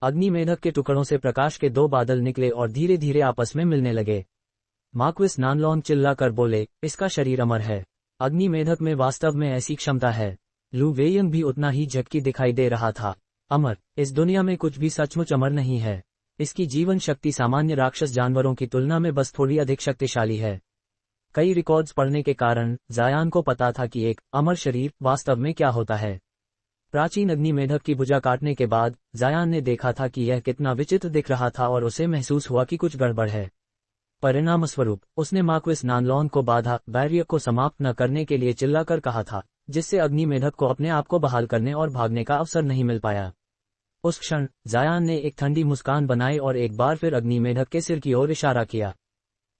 अग्नि मेढक के टुकड़ों से प्रकाश के दो बादल निकले और धीरे धीरे आपस में मिलने लगे। मार्क्विस नानलॉन्ग चिल्लाकर बोले, इसका शरीर अमर है। अग्नि मेढक में वास्तव में ऐसी क्षमता है। लू वेयंग भी उतना ही झटकी दिखाई दे रहा था। अमर, इस दुनिया में कुछ भी सचमुच अमर नहीं है। इसकी जीवन शक्ति सामान्य राक्षस जानवरों की तुलना में बस थोड़ी अधिक शक्तिशाली है। कई रिकॉर्ड्स पढ़ने के कारण जायान को पता था कि एक अमर शरीर वास्तव में क्या होता है। प्राचीन अग्नि मेढक की भुजा काटने के बाद जायान ने देखा था कि यह कितना विचित्र दिख रहा था और उसे महसूस हुआ कि कुछ गड़बड़ है। परिणामस्वरूप उसने मार्क्विस नानलॉन्ग को बाधा बैरियर को समाप्त न करने के लिए चिल्लाकर कहा था, जिससे अग्नि मेढक को अपने आप को बहाल करने और भागने का अवसर नहीं मिल पाया। उस क्षण जायान ने एक ठंडी मुस्कान बनाई और एक बार फिर अग्नि मेढक के सिर की ओर इशारा किया।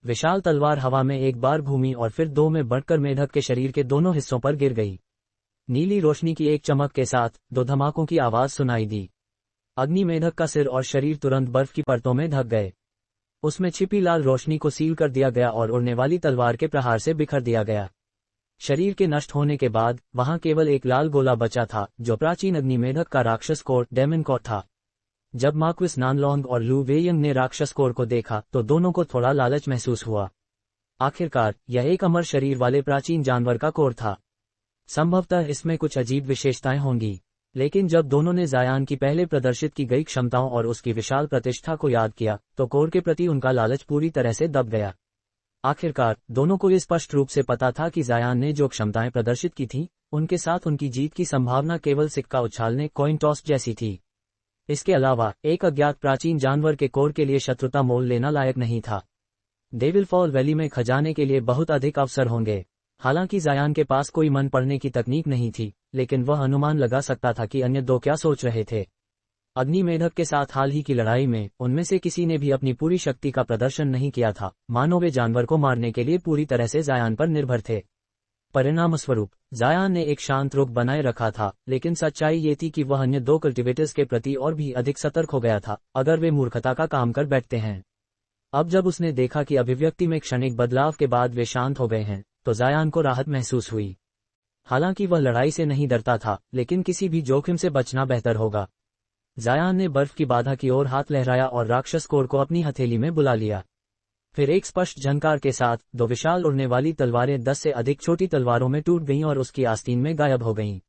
विशाल तलवार हवा में एक बार घूमी और फिर दो में बढ़कर मेढक के शरीर के दोनों हिस्सों पर गिर गई। नीली रोशनी की एक चमक के साथ दो धमाकों की आवाज सुनाई दी। अग्नि मेढक का सिर और शरीर तुरंत बर्फ की परतों में ढक गए। उसमें छिपी लाल रोशनी को सील कर दिया गया और उड़ने वाली तलवार के प्रहार से बिखर दिया गया। शरीर के नष्ट होने के बाद वहां केवल एक लाल गोला बचा था, जो प्राचीन अग्नि मेढक का राक्षस कोर डेमन कोर था। जब मार्क्विस नानलॉन्ग और लू वेयंग ने राक्षस कोर को देखा तो दोनों को थोड़ा लालच महसूस हुआ। आखिरकार यह एक अमर शरीर वाले प्राचीन जानवर का कोर था। संभवतः इसमें कुछ अजीब विशेषताएं होंगी, लेकिन जब दोनों ने जायान की पहले प्रदर्शित की गई क्षमताओं और उसकी विशाल प्रतिष्ठा को याद किया तो कोर के प्रति उनका लालच पूरी तरह से दब गया। आखिरकार दोनों को स्पष्ट रूप से पता था कि जायान ने जो क्षमताएं प्रदर्शित की थीं, उनके साथ उनकी जीत की संभावना केवल सिक्का उछालने कॉइन टॉस जैसी थी। इसके अलावा एक अज्ञात प्राचीन जानवर के कोर के लिए शत्रुता मोल लेना लायक नहीं था। डेविल फॉल वैली में खजाने के लिए बहुत अधिक अवसर होंगे। हालांकि जायान के पास कोई मन पढ़ने की तकनीक नहीं थी, लेकिन वह अनुमान लगा सकता था कि अन्य दो क्या सोच रहे थे। अग्नि मेढक के साथ हाल ही की लड़ाई में उनमें से किसी ने भी अपनी पूरी शक्ति का प्रदर्शन नहीं किया था, मानो वे जानवर को मारने के लिए पूरी तरह से जायान पर निर्भर थे। परिणामस्वरूप जायान ने एक शांत रुख बनाए रखा था, लेकिन सच्चाई ये थी कि वह अन्य दो कल्टिवेटर्स के प्रति और भी अधिक सतर्क हो गया था अगर वे मूर्खता का काम कर बैठते हैं। अब जब उसने देखा कि अभिव्यक्ति में क्षणिक बदलाव के बाद वे शांत हो गए हैं, तो जायान को राहत महसूस हुई। हालांकि वह लड़ाई से नहीं डरता था, लेकिन किसी भी जोखिम से बचना बेहतर होगा। जायान ने बर्फ की बाधा की ओर हाथ लहराया और राक्षस कोर को अपनी हथेली में बुला लिया। फिर एक स्पष्ट झनकार के साथ दो विशाल उड़ने वाली तलवारें 10 से अधिक छोटी तलवारों में टूट गईं और उसकी आस्तीन में गायब हो गईं।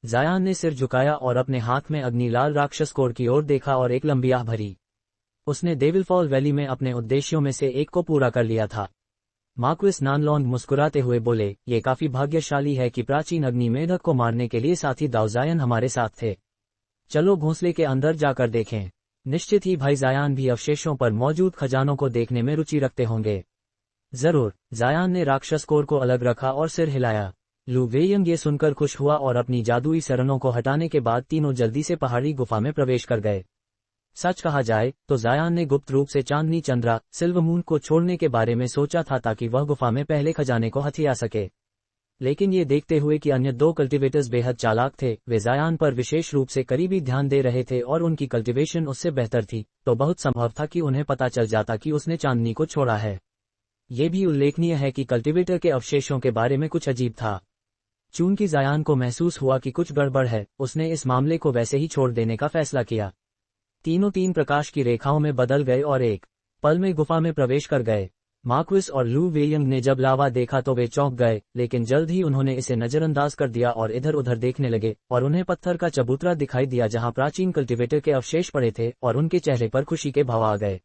जायान ने सिर झुकाया और अपने हाथ में अग्नि लाल राक्षस कोर की ओर देखा और एक लंबी आह भरी। उसने डेविल फॉल वैली में अपने उद्देश्यों में से एक को पूरा कर लिया था। मार्क्विस नानलॉन्ग मुस्कुराते हुए बोले, ये काफी भाग्यशाली है कि प्राचीन अग्नि मेढक को मारने के लिए साथी दाऊ जायान हमारे साथ थे। चलो घोंसले के अंदर जाकर देखें। निश्चित ही भाई जायान भी अवशेषों पर मौजूद खजानों को देखने में रुचि रखते होंगे। जरूर। जायान ने राक्षस कोर को अलग रखा और सिर हिलाया। लू वेयंग ये सुनकर खुश हुआ और अपनी जादुई सरनों को हटाने के बाद तीनों जल्दी से पहाड़ी गुफा में प्रवेश कर गए। सच कहा जाए तो जायान ने गुप्त रूप से चांदनी चंद्रा सिल्वर मून को छोड़ने के बारे में सोचा था ताकि वह गुफा में पहले खजाने को हथिया सके। लेकिन ये देखते हुए कि अन्य दो कल्टिवेटर्स बेहद चालाक थे, वे जायान पर विशेष रूप से करीबी ध्यान दे रहे थे और उनकी कल्टिवेशन उससे बेहतर थी, तो बहुत संभव था कि उन्हें पता चल जाता कि उसने चांदनी को छोड़ा है। ये भी उल्लेखनीय है कि कल्टिवेटर के अवशेषों के बारे में कुछ अजीब था। चूंकि जायान को महसूस हुआ कि कुछ गड़बड़ है, उसने इस मामले को वैसे ही छोड़ देने का फैसला किया। तीनों 3 प्रकाश की रेखाओं में बदल गए और एक पल में गुफा में प्रवेश कर गए। मार्क्विस और लू वेयंग ने जब लावा देखा तो वे चौंक गए, लेकिन जल्द ही उन्होंने इसे नजरअंदाज कर दिया और इधर उधर देखने लगे और उन्हें पत्थर का चबूतरा दिखाई दिया जहां प्राचीन कल्टिवेटर के अवशेष पड़े थे और उनके चेहरे पर खुशी के भाव आ गए।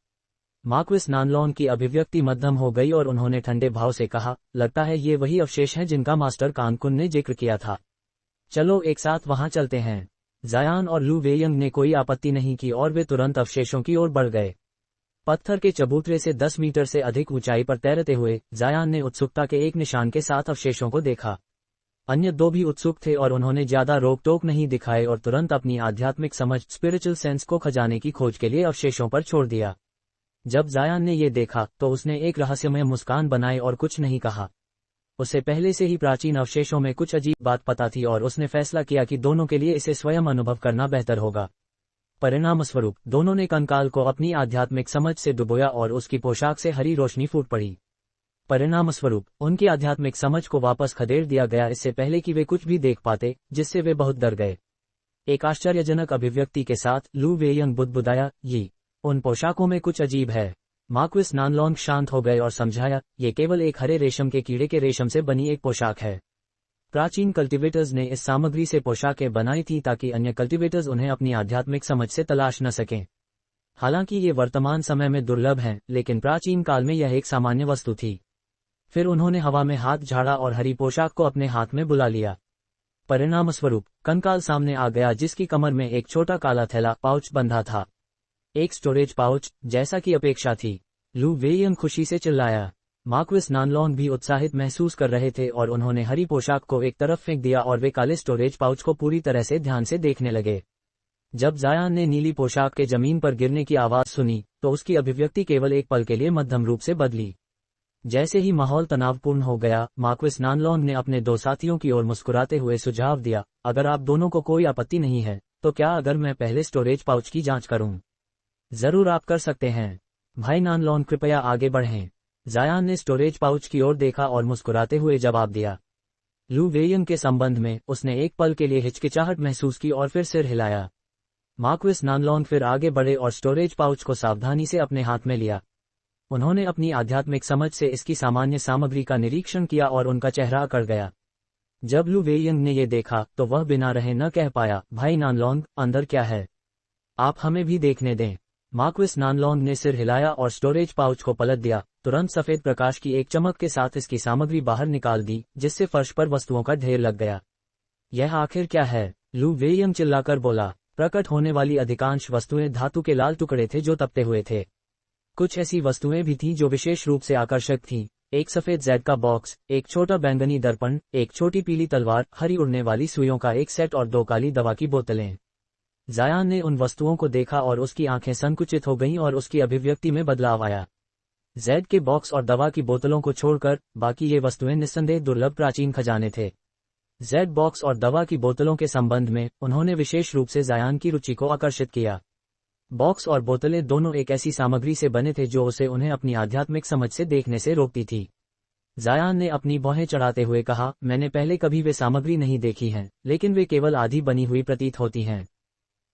मार्क्विस नानलॉन्ग की अभिव्यक्ति मध्यम हो गई और उन्होंने ठंडे भाव से कहा, लगता है ये वही अवशेष हैं जिनका मास्टर कानकुन ने जिक्र किया था। चलो एक साथ वहां चलते हैं। जायान और लू वेयंग ने कोई आपत्ति नहीं की और वे तुरंत अवशेषों की ओर बढ़ गए। पत्थर के चबूतरे से 10 मीटर से अधिक ऊंचाई पर तैरते हुए जायान ने उत्सुकता के एक निशान के साथ अवशेषों को देखा। अन्य दो भी उत्सुक थे और उन्होंने ज्यादा रोक टोक नहीं दिखाए और तुरंत अपनी आध्यात्मिक समझ स्पिरिचुअल सेंस को खजाने की खोज के लिए अवशेषों पर छोड़ दिया। जब जायान ने ये देखा तो उसने एक रहस्यमय मुस्कान बनाई और कुछ नहीं कहा। उसे पहले से ही प्राचीन अवशेषों में कुछ अजीब बात पता थी और उसने फैसला किया कि दोनों के लिए इसे स्वयं अनुभव करना बेहतर होगा। परिणामस्वरूप दोनों ने कंकाल को अपनी आध्यात्मिक समझ से डुबोया और उसकी पोशाक से हरी रोशनी फूट पड़ी। परिणामस्वरूप उनकी आध्यात्मिक समझ को वापस खदेड़ दिया गया इससे पहले कि वे कुछ भी देख पाते, जिससे वे बहुत डर गए। एक आश्चर्यजनक अभिव्यक्ति के साथ लू वेयंग बुदबुदाया, ये उन पोशाकों में कुछ अजीब है। मार्क्विस नानलोंग शांत हो गए और समझाया, ये केवल एक हरे रेशम के कीड़े के रेशम से बनी एक पोशाक है। प्राचीन कल्टीवेटर्स ने इस सामग्री से पोशाकें बनाई थी ताकि अन्य कल्टीवेटर्स उन्हें अपनी आध्यात्मिक समझ से तलाश न सकें। हालांकि ये वर्तमान समय में दुर्लभ हैं, लेकिन प्राचीन काल में यह एक सामान्य वस्तु थी। फिर उन्होंने हवा में हाथ झाड़ा और हरी पोशाक को अपने हाथ में बुला लिया। परिणामस्वरूप कंकाल सामने आ गया, जिसकी कमर में एक छोटा काला थैला पाउच बंधा था। एक स्टोरेज पाउच, जैसा कि अपेक्षा थी। लू वेयंग खुशी से चिल्लाया। मार्क्विस नानलोंग भी उत्साहित महसूस कर रहे थे और उन्होंने हरी पोशाक को एक तरफ फेंक दिया और वे काले स्टोरेज पाउच को पूरी तरह से ध्यान से देखने लगे। जब जायान ने नीली पोशाक के जमीन पर गिरने की आवाज सुनी तो उसकी अभिव्यक्ति केवल एक पल के लिए मध्यम रूप से बदली। जैसे ही माहौल तनावपूर्ण हो गया, मार्क्विस नानलोंग ने अपने दो साथियों की ओर मुस्कुराते हुए सुझाव दिया, अगर आप दोनों को कोई आपत्ति नहीं है तो क्या अगर मैं पहले स्टोरेज पाउच की जांच करूं? जरूर, आप कर सकते हैं। भाई नानलोंग, कृपया आगे बढ़ें। जायान ने स्टोरेज पाउच की ओर देखा और मुस्कुराते हुए जवाब दिया। लू वेयंग के संबंध में उसने एक पल के लिए हिचकिचाहट महसूस की और फिर सिर हिलाया। मार्क्विस नानलोंग फिर आगे बढ़े और स्टोरेज पाउच को सावधानी से अपने हाथ में लिया। उन्होंने अपनी आध्यात्मिक समझ से इसकी सामान्य सामग्री का निरीक्षण किया और उनका चेहरा अकड़ गया। जब लू वेयंग ने ये देखा तो वह बिना रहे न कह पाया, भाई नानलोंग, अंदर क्या है? आप हमें भी देखने दें। मार्क्विस नानलोंग ने सिर हिलाया और स्टोरेज पाउच को पलट दिया। तुरंत सफेद प्रकाश की एक चमक के साथ इसकी सामग्री बाहर निकाल दी, जिससे फर्श पर वस्तुओं का ढेर लग गया। यह आखिर क्या है? लू वेयंग चिल्लाकर बोला। प्रकट होने वाली अधिकांश वस्तुएं धातु के लाल टुकड़े थे जो तपते हुए थे। कुछ ऐसी वस्तुएं भी थीं जो विशेष रूप से आकर्षक थीं। एक सफेद जेड का बॉक्स, एक छोटा बैंगनी दर्पण, एक छोटी पीली तलवार, हरी उड़ने वाली सुइयों का एक सेट और दो काली दवा की बोतलें। जायान ने उन वस्तुओं को देखा और उसकी आंखें संकुचित हो गईं और उसकी अभिव्यक्ति में बदलाव आया। जेड के बॉक्स और दवा की बोतलों को छोड़कर बाकी ये वस्तुएं निस्संदेह दुर्लभ प्राचीन खजाने थे। जेड बॉक्स और दवा की बोतलों के संबंध में उन्होंने विशेष रूप से जायान की रुचि को आकर्षित किया। बॉक्स और बोतलें दोनों एक ऐसी सामग्री से बने थे जो उसे उन्हें अपनी आध्यात्मिक समझ से देखने से रोकती थी। जायान ने अपनी भौहें चढ़ाते हुए कहा, मैंने पहले कभी वे सामग्री नहीं देखी हैं, लेकिन वे केवल आधी बनी हुई प्रतीत होती हैं।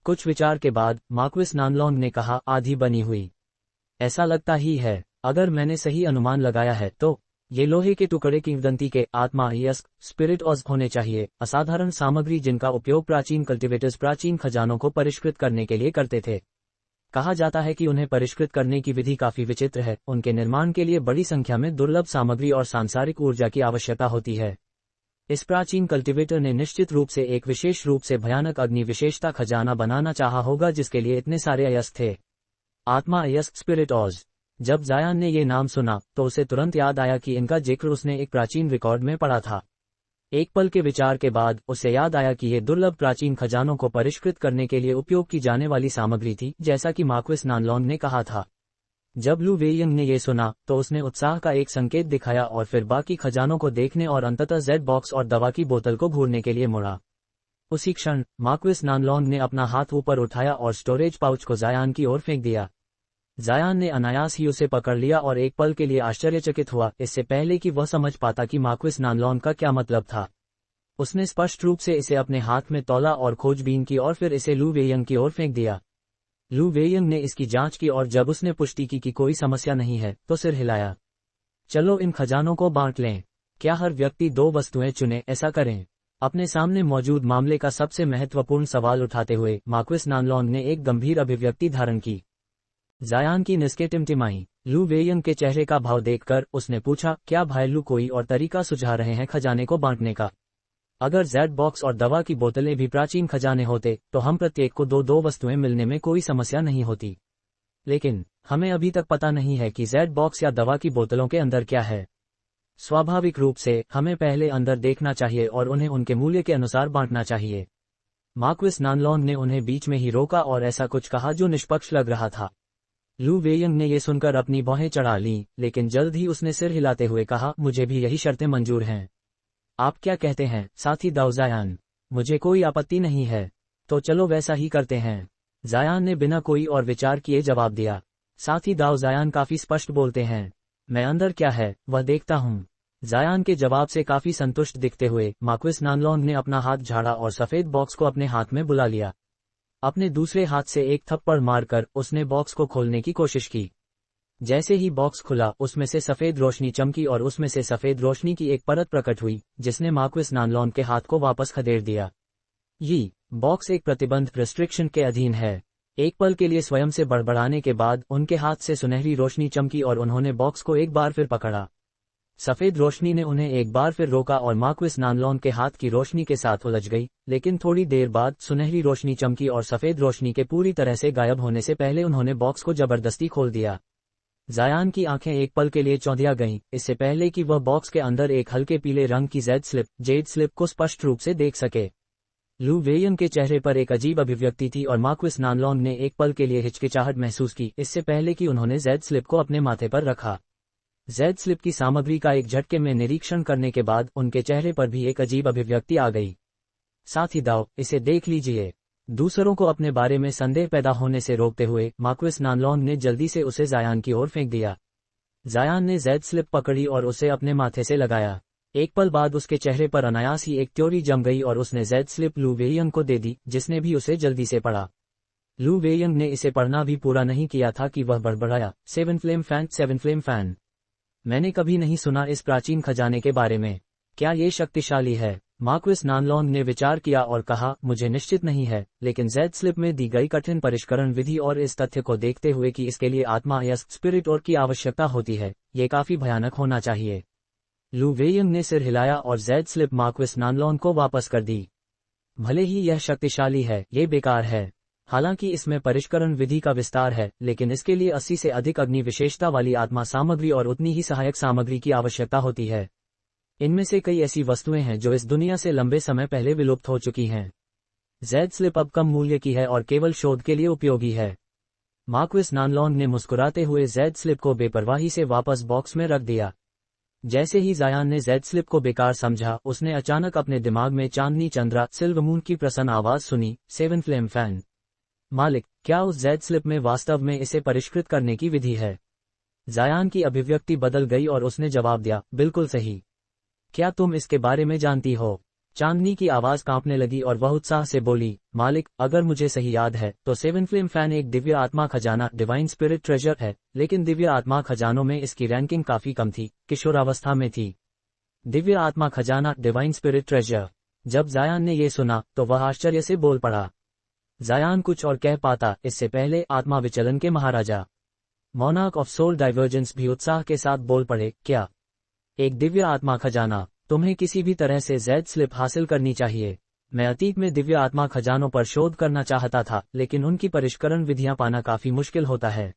कुछ विचार के बाद मार्क्विस नानलोंग ने कहा, आधी बनी हुई? ऐसा लगता ही है। अगर मैंने सही अनुमान लगाया है तो ये लोहे के टुकड़े किंवदंती के आत्मा यस्क स्पिरिट ऑज होने चाहिए, असाधारण सामग्री जिनका उपयोग प्राचीन कल्टीवेटर्स प्राचीन खजानों को परिष्कृत करने के लिए करते थे। कहा जाता है कि उन्हें परिष्कृत करने की विधि काफी विचित्र है। उनके निर्माण के लिए बड़ी संख्या में दुर्लभ सामग्री और सांसारिक ऊर्जा की आवश्यकता होती है। इस प्राचीन कल्टीवेटर ने निश्चित रूप से एक विशेष रूप से भयानक अग्नि विशेषता खजाना बनाना चाहा होगा जिसके लिए इतने सारे अयस्क थे। आत्मा अयस्क स्पिरिट ऑज। जब जायान ने ये नाम सुना तो उसे तुरंत याद आया कि इनका जिक्र उसने एक प्राचीन रिकॉर्ड में पढ़ा था। एक पल के विचार के बाद उसे याद आया कि ये दुर्लभ प्राचीन खजानों को परिष्कृत करने के लिए उपयोग की जाने वाली सामग्री थी, जैसा कि मार्क्विस नानलोंग ने कहा था। जब लू वेयंग ने ये सुना तो उसने उत्साह का एक संकेत दिखाया और फिर बाकी खजानों को देखने और अंततः जेड बॉक्स और दवा की बोतल को घूरने के लिए मुड़ा। उसी क्षण मार्क्विस नानलोंग ने अपना हाथ ऊपर उठाया और स्टोरेज पाउच को जायान की ओर फेंक दिया। जायान ने अनायास ही उसे पकड़ लिया और एक पल के लिए आश्चर्यचकित हुआ, इससे पहले कि वह समझ पाता कि मार्क्विस नानलोंग का क्या मतलब था। उसने स्पष्ट रूप से इसे अपने हाथ में तौला और खोजबीन की और फिर इसे लू वेयंग की ओर फेंक दिया। लू वेयंग ने इसकी जांच की और जब उसने पुष्टि की कि कोई समस्या नहीं है तो सिर हिलाया। चलो इन खजानों को बांट लें। क्या हर व्यक्ति दो वस्तुएं चुने? ऐसा करें। अपने सामने मौजूद मामले का सबसे महत्वपूर्ण सवाल उठाते हुए मार्क्विस नानलोंग ने एक गंभीर अभिव्यक्ति धारण की। जायान की निस्कें टिमटिमाई। लू वेयंग के चेहरे का भाव देखकर उसने पूछा, क्या भाई लू कोई और तरीका सुझा रहे हैं खजाने को बांटने का? अगर जेड बॉक्स और दवा की बोतलें भी प्राचीन खजाने होते तो हम प्रत्येक को दो दो वस्तुएं मिलने में कोई समस्या नहीं होती। लेकिन हमें अभी तक पता नहीं है कि जेड बॉक्स या दवा की बोतलों के अंदर क्या है। स्वाभाविक रूप से हमें पहले अंदर देखना चाहिए और उन्हें उनके मूल्य के अनुसार बांटना चाहिए। मार्क्विस नानलोंग ने उन्हें बीच में ही रोका और ऐसा कुछ कहा जो निष्पक्ष लग रहा था। लू वेयंग ने यह सुनकर अपनी भौहें चढ़ा लीं, लेकिन जल्द ही उसने सिर हिलाते हुए कहा, मुझे भी यही शर्तें मंजूर हैं। आप क्या कहते हैं साथी दाऊ जायान? मुझे कोई आपत्ति नहीं है। तो चलो वैसा ही करते हैं। जायान ने बिना कोई और विचार किए जवाब दिया। साथी दाऊ जायान काफी स्पष्ट बोलते हैं। मैं अंदर क्या है वह देखता हूँ। जायान के जवाब से काफी संतुष्ट दिखते हुए मार्क्विस नानलोंग ने अपना हाथ झाड़ा और सफेद बॉक्स को अपने हाथ में बुला लिया। अपने दूसरे हाथ से एक थप्पड़ मारकर उसने बॉक्स को खोलने की कोशिश की। जैसे ही बॉक्स खुला उसमें से सफेद रोशनी चमकी और उसमें से सफेद रोशनी की एक परत प्रकट हुई जिसने मार्क्विस नानलोंग के हाथ को वापस खदेड़ दिया। ये बॉक्स एक प्रतिबंध रिस्ट्रिक्शन के अधीन है। एक पल के लिए स्वयं से बड़बड़ाने के बाद उनके हाथ से सुनहरी रोशनी चमकी और उन्होंने बॉक्स को एक बार फिर पकड़ा। सफेद रोशनी ने उन्हें एक बार फिर रोका और मार्क्विस नानलोंग के हाथ की रोशनी के साथ उलझ गई, लेकिन थोड़ी देर बाद सुनहरी रोशनी चमकी और सफेद रोशनी के पूरी तरह से गायब होने से पहले उन्होंने बॉक्स को जबरदस्ती खोल दिया। जायान की आंखें एक पल के लिए चौंधिया गईं, इससे पहले कि वह बॉक्स के अंदर एक हल्के पीले रंग की जेड स्लिप को स्पष्ट रूप से देख सके। लू वेयन के चेहरे पर एक अजीब अभिव्यक्ति थी और मार्क्विस नानलोंग ने एक पल के लिए हिचकिचाहट महसूस की, इससे पहले कि उन्होंने जेड स्लिप को अपने माथे पर रखा। जेड स्लिप की सामग्री का एक झटके में निरीक्षण करने के बाद उनके चेहरे पर भी एक अजीब अभिव्यक्ति आ गई। साथ ही दाव, इसे देख लीजिए। दूसरों को अपने बारे में संदेह पैदा होने से रोकते हुए मार्क्विस नानलोंग ने जल्दी से उसे जायान की ओर फेंक दिया। जायान ने जेड स्लिप पकड़ी और उसे अपने माथे से लगाया। एक पल बाद उसके चेहरे पर अनायास ही एक त्योरी जम गई और उसने जेड स्लिप लू वेयंग को दे दी, जिसने भी उसे जल्दी से पढ़ा। लू वेयंग ने इसे पढ़ना भी पूरा नहीं किया था कि वह बड़बड़ाया, 7 फ्लेम फैन। मैंने कभी नहीं सुना इस प्राचीन खजाने के बारे में। क्या ये शक्तिशाली है? मार्क्विस नानलोंग ने विचार किया और कहा, मुझे निश्चित नहीं है, लेकिन जेड स्लिप में दी गई कठिन परिष्करण विधि और इस तथ्य को देखते हुए कि इसके लिए आत्मा या स्पिरिट और की आवश्यकता होती है, ये काफी भयानक होना चाहिए। लू वेयंग ने सिर हिलाया और जेड स्लिप मार्क्विस नानलोंग को वापस कर दी। भले ही यह शक्तिशाली है, ये बेकार है। हालांकि इसमें परिष्करण विधि का विस्तार है, लेकिन इसके लिए 80 से अधिक अग्नि विशेषता वाली आत्मा सामग्री और उतनी ही सहायक सामग्री की आवश्यकता होती है। इनमें से कई ऐसी वस्तुएं हैं जो इस दुनिया से लंबे समय पहले विलुप्त हो चुकी हैं। जेड स्लिप अब कम मूल्य की है और केवल शोध के लिए उपयोगी है। मार्क्विस नानलोंग ने मुस्कुराते हुए जेड स्लिप को बेपरवाही से वापस बॉक्स में रख दिया। जैसे ही जायान ने जेड स्लिप को बेकार समझा, उसने अचानक अपने दिमाग में चांदनी चंद्रा सिल्वर मून की प्रसन्न आवाज सुनी, 7 फ्लेम फैन। मालिक, क्या उस जेड स्लिप में वास्तव में इसे परिष्कृत करने की विधि है? जायान की अभिव्यक्ति बदल गई और उसने जवाब दिया, बिल्कुल सही। क्या तुम इसके बारे में जानती हो? चांदनी की आवाज कांपने लगी और वह उत्साह से बोली, मालिक, अगर मुझे सही याद है तो 7 फ्लेम फैन एक दिव्य आत्मा खजाना डिवाइन स्पिरिट ट्रेजर है, लेकिन दिव्य आत्मा खजानों में इसकी रैंकिंग काफी कम थी, किशोरावस्था में थी। दिव्य आत्मा खजाना डिवाइन स्पिरिट ट्रेजर। जब जायान ने ये सुना तो वह आश्चर्य से बोल पड़ा। जायान कुछ और कह पाता इससे पहले आत्मा विचलन के महाराजा मोनार्क ऑफ सोल डाइवर्जेंस भी उत्साह के साथ बोल पड़े, क्या? एक दिव्य आत्मा खजाना? तुम्हें किसी भी तरह से जेड स्लिप हासिल करनी चाहिए। मैं अतीत में दिव्य आत्मा खजानों पर शोध करना चाहता था, लेकिन उनकी परिष्करण विधियां पाना काफी मुश्किल होता है।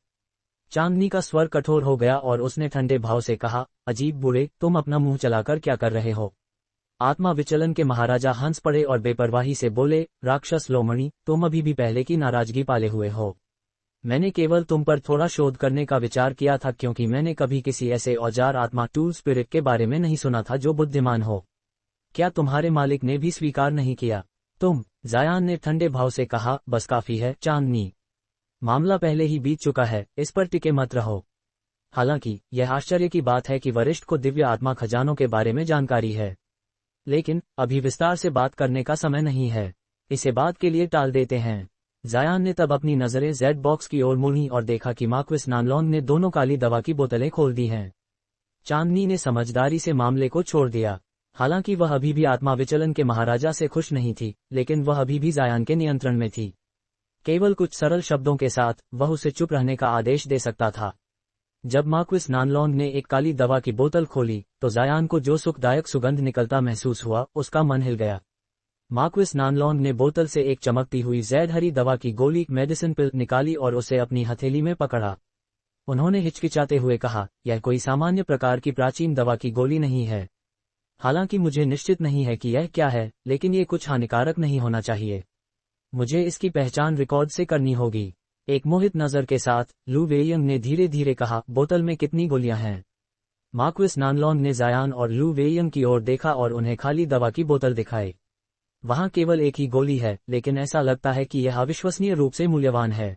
चांदनी का स्वर कठोर हो गया और उसने ठंडे भाव से कहा, अजीब बूढ़े, तुम अपना मुंह चलाकर क्या कर रहे हो? आत्मा विचलन के महाराजा हंस पड़े और बेपरवाही से बोले, राक्षस लोमड़ी, तुम अभी भी पहले की नाराजगी पाले हुए हो। मैंने केवल तुम पर थोड़ा शोध करने का विचार किया था, क्योंकि मैंने कभी किसी ऐसे औजार आत्मा टूल स्पिरिट के बारे में नहीं सुना था जो बुद्धिमान हो। क्या तुम्हारे मालिक ने भी स्वीकार नहीं किया? तुम? जायान ने ठंडे भाव से कहा, बस काफी है चांदनी। मामला पहले ही बीत चुका है, इस पर टिके मत रहो। हालांकि यह आश्चर्य की बात है कि वरिष्ठ को दिव्य आत्मा खजानों के बारे में जानकारी है, लेकिन अभी विस्तार से बात करने का समय नहीं है। इसे बात के लिए टाल देते हैं। जायान ने तब अपनी नजरें जेड बॉक्स की ओर मुड़ी और देखा कि मार्क्विस नानलोंग ने दोनों काली दवा की बोतलें खोल दी हैं। चांदनी ने समझदारी से मामले को छोड़ दिया। हालांकि वह अभी भी आत्मा विचलन के महाराजा से खुश नहीं थी, लेकिन वह अभी भी जायान के नियंत्रण में थी। केवल कुछ सरल शब्दों के साथ वह उसे चुप रहने का आदेश दे सकता था। जब मार्क्विस नानलोंग ने एक काली दवा की बोतल खोली तो जायान को जो सुखदायक सुगंध निकलता महसूस हुआ, उसका मन हिल गया। मार्क्विस नानलोंग ने बोतल से एक चमकती हुई जैड हरी दवा की गोली मेडिसिन पिल निकाली और उसे अपनी हथेली में पकड़ा। उन्होंने हिचकिचाते हुए कहा, यह कोई सामान्य प्रकार की प्राचीन दवा की गोली नहीं है। हालांकि मुझे निश्चित नहीं है कि यह क्या है, लेकिन ये कुछ हानिकारक नहीं होना चाहिए। मुझे इसकी पहचान रिकॉर्ड से करनी होगी। एक मोहित नजर के साथ लू वेयंग ने धीरे धीरे कहा, बोतल में कितनी गोलियां हैं? मार्क्विस नानलोंग ने जायान और लू वेयंग की ओर देखा और उन्हें खाली दवा की बोतल दिखाई। वहां केवल एक ही गोली है, लेकिन ऐसा लगता है कि यह अविश्वसनीय रूप से मूल्यवान है।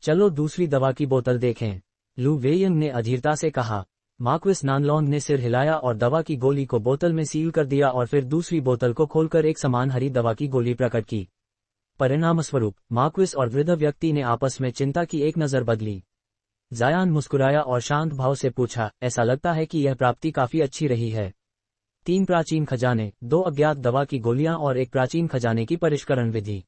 चलो दूसरी दवा की बोतल देखें, लू वेयंग ने अधीरता से कहा। मार्क्विस नानलोंग ने सिर हिलाया और दवा की गोली को बोतल में सील कर दिया और फिर दूसरी बोतल को खोलकर एक समान हरी दवा की गोली प्रकट की। परिणामस्वरूप मार्क्विस और वृद्ध व्यक्ति ने आपस में चिंता की एक नजर बदली। जायान मुस्कुराया और शांत भाव से पूछा, ऐसा लगता है कि यह प्राप्ति काफी अच्छी रही है। 3 प्राचीन खजाने, 2 अज्ञात दवा की गोलियां और एक प्राचीन खजाने की परिष्करण विधि।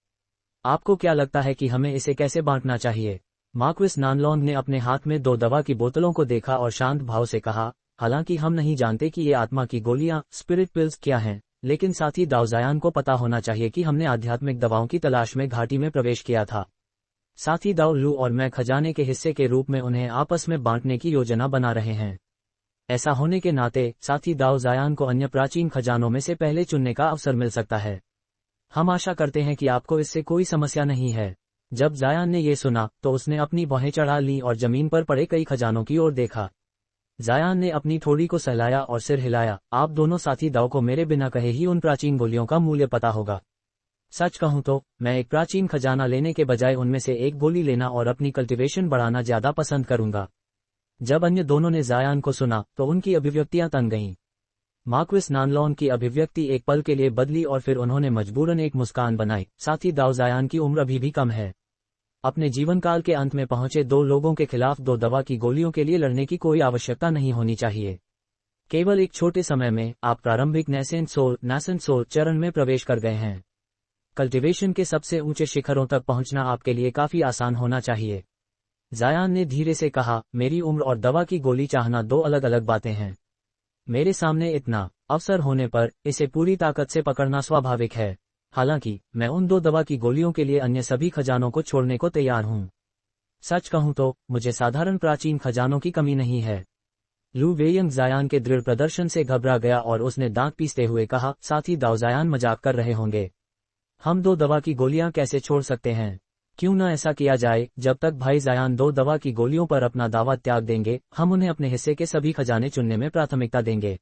आपको क्या लगता है कि हमें इसे कैसे बांटना चाहिए? मार्क्विस नानलोंग ने अपने हाथ में 2 दवा की बोतलों को देखा और शांत भाव से कहा, हालांकि हम नहीं जानते कि ये आत्मा की गोलियां, स्पिरिट पिल्स क्या हैं, लेकिन साथ ही दाओ जायान को पता होना चाहिए कि हमने आध्यात्मिक दवाओं की तलाश में घाटी में प्रवेश किया था। साथ ही दाओ लू और मैं खजाने के हिस्से के रूप में उन्हें आपस में बांटने की योजना बना रहे हैं। ऐसा होने के नाते साथ ही दाओ जायान को अन्य प्राचीन खजानों में से पहले चुनने का अवसर मिल सकता है। हम आशा करते हैं कि आपको इससे कोई समस्या नहीं है। जब जायान ने ये सुना तो उसने अपनी बाहें चढ़ा ली और जमीन पर पड़े कई खजानों की ओर देखा। जायान ने अपनी थोड़ी को सहलाया और सिर हिलाया, आप दोनों साथी दाओ को मेरे बिना कहे ही उन प्राचीन गोलियों का मूल्य पता होगा। सच कहूं तो मैं एक प्राचीन खजाना लेने के बजाय उनमें से एक गोली लेना और अपनी कल्टीवेशन बढ़ाना ज्यादा पसंद करूंगा। जब अन्य दोनों ने जायान को सुना तो उनकी अभिव्यक्तियां तन गईं। मार्क्विस नानलोंग की अभिव्यक्ति एक पल के लिए बदली और फिर उन्होंने मजबूरन एक मुस्कान बनाई। साथ ही दाओ जायान की उम्र अभी भी कम है। अपने जीवनकाल के अंत में पहुंचे 2 लोगों के खिलाफ 2 दवा की गोलियों के लिए लड़ने की कोई आवश्यकता नहीं होनी चाहिए। केवल एक छोटे समय में आप प्रारंभिक नैसेंट सोल चरण में प्रवेश कर गए हैं। कल्टीवेशन के सबसे ऊंचे शिखरों तक पहुंचना आपके लिए काफी आसान होना चाहिए। जायान ने धीरे से कहा, मेरी उम्र और दवा की गोली चाहना 2 अलग अलग बातें हैं। मेरे सामने इतना अवसर होने पर इसे पूरी ताकत से पकड़ना स्वाभाविक है। हालांकि मैं उन 2 दवा की गोलियों के लिए अन्य सभी खजानों को छोड़ने को तैयार हूं। सच कहूं तो मुझे साधारण प्राचीन खजानों की कमी नहीं है। लू वेयंग जायान के दृढ़ प्रदर्शन से घबरा गया और उसने दांत पीसते हुए कहा, साथ ही दाओ जायान मजाक कर रहे होंगे। हम 2 दवा की गोलियां कैसे छोड़ सकते हैं? क्यों न ऐसा किया जाए, जब तक भाई जायान 2 दवा की गोलियों पर अपना दावा त्याग देंगे, हम उन्हें अपने हिस्से के सभी खजाने चुनने में प्राथमिकता देंगे।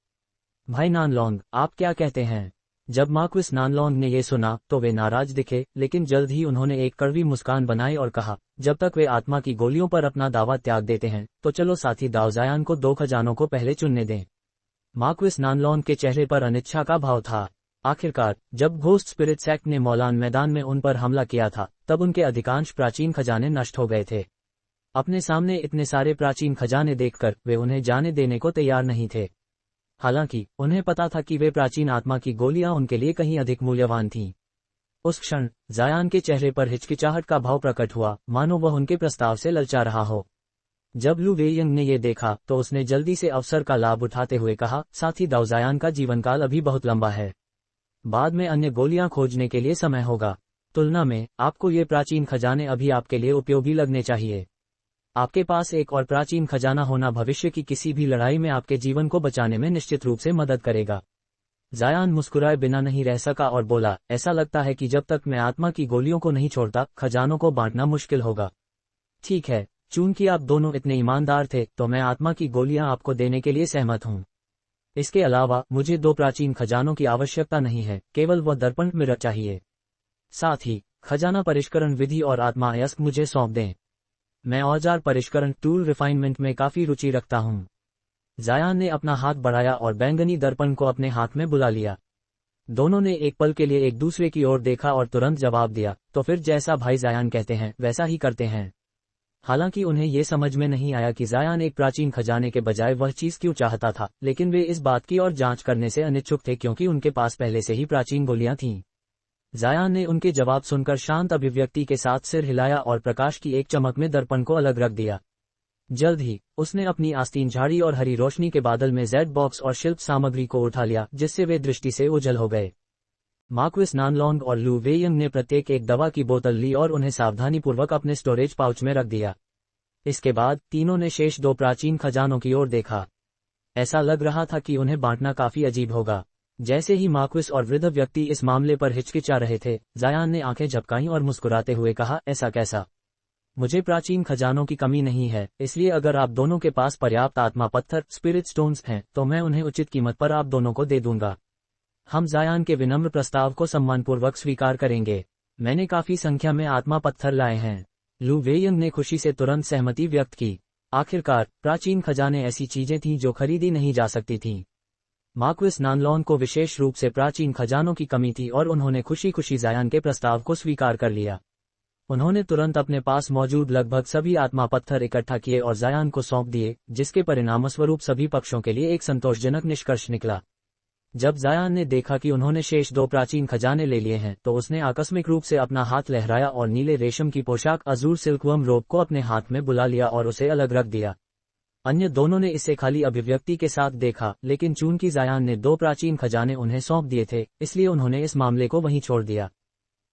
भाई नानलोंग, आप क्या कहते हैं? जब मार्क्विस नानलोंग ने यह सुना तो वे नाराज दिखे, लेकिन जल्द ही उन्होंने एक कड़वी मुस्कान बनाई और कहा, जब तक वे आत्मा की गोलियों पर अपना दावा त्याग देते हैं तो चलो साथी दाओ जायान को 2 खजानों को पहले चुनने दें। मार्क्विस नानलोंग के चेहरे पर अनिच्छा का भाव था। आखिरकार जब घोस्ट स्पिरिट सेक्ट ने मौलान मैदान में उन पर हमला किया था तब उनके अधिकांश प्राचीन खजाने नष्ट हो गए थे। अपने सामने इतने सारे प्राचीन खजाने देखकर वे उन्हें जाने देने को तैयार नहीं थे। हालांकि उन्हें पता था कि वे प्राचीन आत्मा की गोलियां उनके लिए कहीं अधिक मूल्यवान थीं। उस क्षण जायान के चेहरे पर हिचकिचाहट का भाव प्रकट हुआ, मानो वह उनके प्रस्ताव से ललचा रहा हो। जब लू वेयंग ने यह देखा तो उसने जल्दी से अवसर का लाभ उठाते हुए कहा, साथी दाओ जायान का जीवनकाल अभी बहुत लंबा है। बाद में अन्य गोलियां खोजने के लिए समय होगा। तुलना में आपको ये प्राचीन खजाने अभी आपके लिए उपयोगी लगने चाहिए। आपके पास एक और प्राचीन खजाना होना भविष्य की किसी भी लड़ाई में आपके जीवन को बचाने में निश्चित रूप से मदद करेगा। जायान मुस्कुराए बिना नहीं रह सका और बोला, ऐसा लगता है कि जब तक मैं आत्मा की गोलियों को नहीं छोड़ता खजानों को बांटना मुश्किल होगा। ठीक है, चूंकि आप दोनों इतने ईमानदार थे तो मैं आत्मा की गोलियां आपको देने के लिए सहमत हूं। इसके अलावा मुझे 2 प्राचीन खजानों की आवश्यकता नहीं है, केवल वह दर्पण मिरर चाहिए। साथ ही खजाना परिष्करण विधि और आत्मा अयस्क मुझे सौंप दें। मैं औजार परिष्करण टूल रिफाइनमेंट में काफी रुचि रखता हूं। जायान ने अपना हाथ बढ़ाया और बैंगनी दर्पण को अपने हाथ में बुला लिया। दोनों ने एक पल के लिए एक दूसरे की ओर देखा और तुरंत जवाब दिया, तो फिर जैसा भाई जायान कहते हैं वैसा ही करते हैं। हालांकि उन्हें ये समझ में नहीं आया कि जायान एक प्राचीन खजाने के बजाय वह चीज क्यों चाहता था, लेकिन वे इस बात की और जांच करने से अनिच्छुक थे क्योंकि उनके पास पहले से ही प्राचीन गोलियां थीं। जायान ने उनके जवाब सुनकर शांत अभिव्यक्ति के साथ सिर हिलाया और प्रकाश की एक चमक में दर्पण को अलग रख दिया। जल्द ही उसने अपनी आस्तीन झाड़ी और हरी रोशनी के बादल में जेड बॉक्स और शिल्प सामग्री को उठा लिया, जिससे वे दृष्टि से ओझल हो गए। मार्क्विस नानलोंग और लू वेयंग ने प्रत्येक एक दवा की बोतल ली और उन्हें सावधानीपूर्वक अपने स्टोरेज पाउच में रख दिया। इसके बाद तीनों ने शेष 2 प्राचीन खजानों की ओर देखा। ऐसा लग रहा था कि उन्हें बांटना काफी अजीब होगा। जैसे ही मार्क्विस और वृद्ध व्यक्ति इस मामले पर हिचकिचा रहे थे, जायान ने आंखें झपकाईं और मुस्कुराते हुए कहा, ऐसा कैसा? मुझे प्राचीन खजानों की कमी नहीं है, इसलिए अगर आप दोनों के पास पर्याप्त आत्मा पत्थर स्पिरिट स्टोन्स हैं तो मैं उन्हें उचित कीमत पर आप दोनों को दे दूंगा। हम जायान के विनम्र प्रस्ताव को सम्मानपूर्वक स्वीकार करेंगे। मैंने काफी संख्या में आत्मा पत्थर लाए हैं। लू वेयंग ने खुशी से तुरंत सहमति व्यक्त की। आखिरकार प्राचीन खजाने ऐसी चीजें थीं जो खरीदी नहीं जा सकती थीं। मार्क्विस नानलॉन को विशेष रूप से प्राचीन खजानों की कमी थी और उन्होंने खुशी खुशी जायान के प्रस्ताव को स्वीकार कर लिया। उन्होंने तुरंत अपने पास मौजूद लगभग सभी आत्मा पत्थर इकट्ठा किए और जायान को सौंप दिए, जिसके परिणामस्वरूप सभी पक्षों के लिए एक संतोषजनक निष्कर्ष निकला। जब जायान ने देखा कि उन्होंने शेष 2 प्राचीन खजाने ले लिए हैं, तो उसने आकस्मिक रूप से अपना हाथ लहराया और नीले रेशम की पोशाक अजूर सिल्कवर्म रोप को अपने हाथ में बुला लिया और उसे अलग रख दिया। अन्य दोनों ने इसे खाली अभिव्यक्ति के साथ देखा, लेकिन चूंकि जायान ने 2 प्राचीन खजाने उन्हें सौंप दिए थे, इसलिए उन्होंने इस मामले को वहीं छोड़ दिया।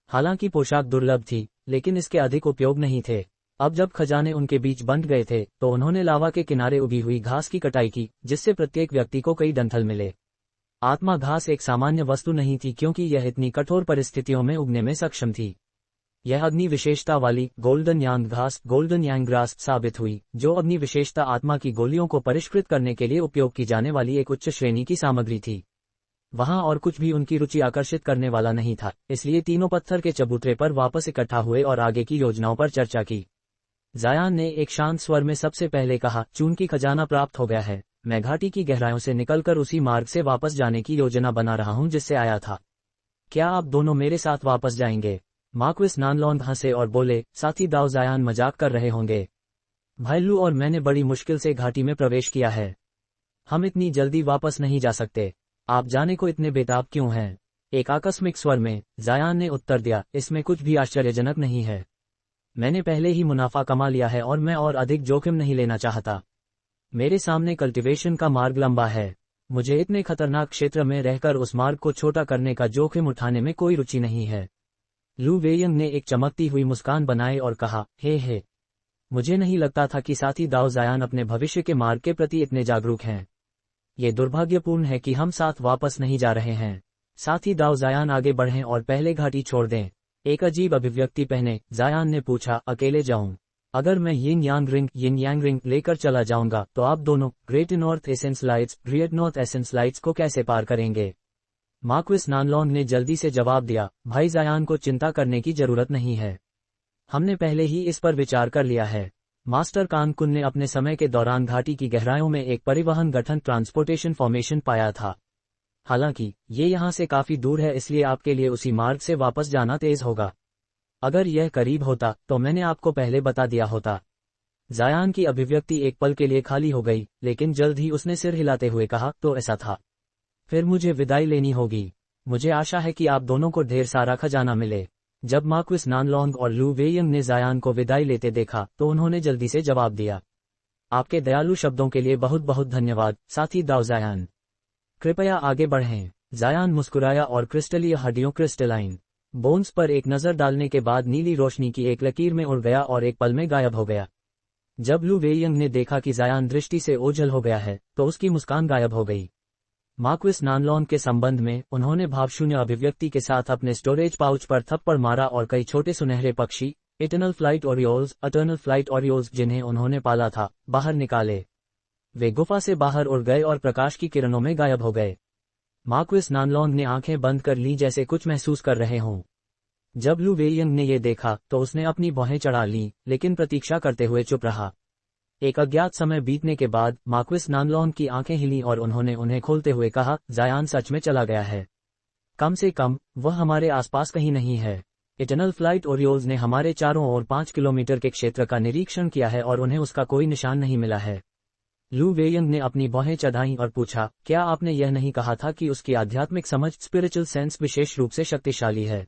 हालांकि पोशाक दुर्लभ थी, लेकिन इसके अधिक उपयोग नहीं थे। अब जब खजाने उनके बीच बंट गए थे, तो उन्होंने लावा के किनारे उगी हुई घास की कटाई की, जिससे प्रत्येक व्यक्ति को कई डंठल मिले। आत्मा घास एक सामान्य वस्तु नहीं थी, क्योंकि यह इतनी कठोर परिस्थितियों में उगने में सक्षम थी। यह अग्नि विशेषता वाली गोल्डन यांग घास, गोल्डन यांग ग्रास साबित हुई, जो अग्नि विशेषता आत्मा की गोलियों को परिष्कृत करने के लिए उपयोग की जाने वाली एक उच्च श्रेणी की सामग्री थी। वहां और कुछ भी उनकी रुचि आकर्षित करने वाला नहीं था, इसलिए तीनों पत्थर के चबूतरे पर वापस इकट्ठा हुए और आगे की योजनाओं पर चर्चा की। जायान ने एक शांत स्वर में सबसे पहले कहा, चूंकि खजाना प्राप्त हो गया है, मैं घाटी की गहराइयों से निकलकर उसी मार्ग से वापस जाने की योजना बना रहा हूं जिससे आया था। क्या आप दोनों मेरे साथ वापस जाएंगे? मार्क्विस नानलॉन हंसे और बोले, साथी दाव जायान मजाक कर रहे होंगे। भाईलू और मैंने बड़ी मुश्किल से घाटी में प्रवेश किया है। हम इतनी जल्दी वापस नहीं जा सकते। आप जाने को इतने बेताब क्यों हैं? एक आकस्मिक स्वर में जायान ने उत्तर दिया, इसमें कुछ भी आश्चर्यजनक नहीं है। मैंने पहले ही मुनाफा कमा लिया है और मैं और अधिक जोखिम नहीं लेना चाहता। मेरे सामने कल्टीवेशन का मार्ग लंबा है। मुझे इतने खतरनाक क्षेत्र में रहकर उस मार्ग को छोटा करने का जोखिम उठाने में कोई रुचि नहीं है। लू वेयंग ने एक चमकती हुई मुस्कान बनाई और कहा, हे मुझे नहीं लगता था कि साथी दाव जायान अपने भविष्य के मार्ग के प्रति इतने जागरूक हैं। ये दुर्भाग्यपूर्ण है कि हम साथ वापस नहीं जा रहे हैं। साथी दाव जायान आगे बढ़ें और पहले घाटी छोड़ दें। एक अजीब अभिव्यक्ति पहने जायान ने पूछा, अकेले जाऊं? अगर मैं यिन यांग रिंग लेकर चला जाऊंगा तो आप दोनों ग्रेट नॉर्थ एसेंस लाइट्स को कैसे पार करेंगे? मार्क्विस नानलॉन ने जल्दी से जवाब दिया, भाई जायान को चिंता करने की जरूरत नहीं है। हमने पहले ही इस पर विचार कर लिया है। मास्टर कानकुन ने अपने समय के दौरान घाटी की गहराइयों में एक परिवहन गठन ट्रांसपोर्टेशन फॉर्मेशन पाया था। हालांकि ये यहाँ से काफी दूर है, इसलिए आपके लिए उसी मार्ग से वापस जाना तेज होगा। अगर यह करीब होता तो मैंने आपको पहले बता दिया होता। जायान की अभिव्यक्ति एक पल के लिए खाली हो गई, लेकिन जल्द ही उसने सिर हिलाते हुए कहा, तो ऐसा था। फिर मुझे विदाई लेनी होगी। मुझे आशा है कि आप दोनों को ढेर सारा खजाना मिले। जब मार्क्विस नानलॉन्ग और लू वेयंग ने जायान को विदाई लेते देखा तो उन्होंने जल्दी से जवाब दिया, आपके दयालु शब्दों के लिए बहुत बहुत धन्यवाद साथी दाव जायान। कृपया आगे बढ़ें। जायान मुस्कुराया और क्रिस्टलीय हड्डियों क्रिस्टलाइन बोन्स पर एक नजर डालने के बाद नीली रोशनी की एक लकीर में उड़ गया और एक पल में गायब हो गया। जब लू वेयंग ने देखा कि जायान दृष्टि से ओझल हो गया है तो उसकी मुस्कान गायब हो गई। मार्क्विस नानलॉन के संबंध में उन्होंने भावशून्य अभिव्यक्ति के साथ अपने स्टोरेज पाउच पर थप्पड़ मारा और कई छोटे सुनहरे पक्षी अटर्नल फ्लाइट ओरियोल्स जिन्हें उन्होंने पाला था बाहर निकाले। वे गुफा से बाहर उड़ गए और प्रकाश की किरणों में गायब हो गए। मार्क्विस नानलॉन ने आंखें बंद कर ली जैसे कुछ महसूस कर रहे हों। जब लू वेयंग ने ये देखा तो उसने अपनी भौहें चढ़ा ली, लेकिन प्रतीक्षा करते हुए चुप रहा। एक अज्ञात समय बीतने के बाद मार्क्विस नानलॉन की आंखें हिली और उन्होंने उन्हें खोलते हुए कहा, जायान सच में चला गया है। कम से कम वह हमारे आसपास कहीं नहीं है। इटर्नल फ्लाइट ओरियोल्स ने हमारे चारों ओर 5 किलोमीटर के क्षेत्र का निरीक्षण किया है और उन्हें उसका कोई निशान नहीं मिला है। लू वेयंग ने अपनी भौहें चढ़ाईं और पूछा, क्या आपने यह नहीं कहा था कि उसकी आध्यात्मिक समझ स्पिरिचुअल सेंस विशेष रूप से शक्तिशाली है?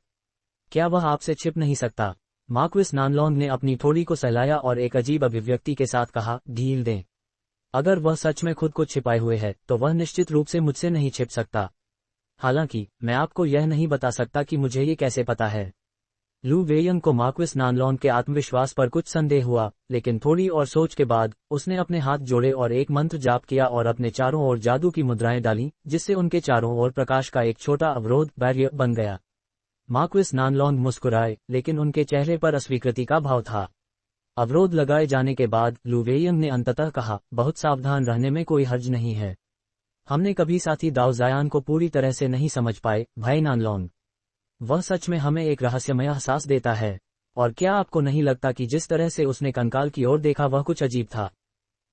क्या वह आपसे छिप नहीं सकता? मार्क्विस नानलॉन ने अपनी थोड़ी को सहलाया और एक अजीब अभिव्यक्ति के साथ कहा, ढील दें। अगर वह सच में खुद को छिपाए हुए है तो वह निश्चित रूप से मुझसे नहीं छिप सकता। हालांकि मैं आपको यह नहीं बता सकता कि मुझे ये कैसे पता है। लू वेयंग को मार्क्विस नानलॉन के आत्मविश्वास पर कुछ संदेह हुआ, लेकिन थोड़ी और सोच के बाद उसने अपने हाथ जोड़े और एक मंत्र जाप किया और अपने चारों ओर जादू की मुद्राएं डाली, जिससे उनके चारों ओर प्रकाश का एक छोटा अवरोध बैरियर बन गया। मार्क्विस नानलॉन मुस्कुराए, लेकिन उनके चेहरे पर अस्वीकृति का भाव था। अवरोध लगाए जाने के बाद लू वेयंग ने अंततः कहा, बहुत सावधान रहने में कोई हर्ज नहीं है। हमने कभी साथी दाव जायान को पूरी तरह से नहीं समझ पाए, भाई नानलॉन। वह सच में हमें एक रहस्यमय एहसास देता है। और क्या आपको नहीं लगता कि जिस तरह से उसने कंकाल की ओर देखा वह कुछ अजीब था?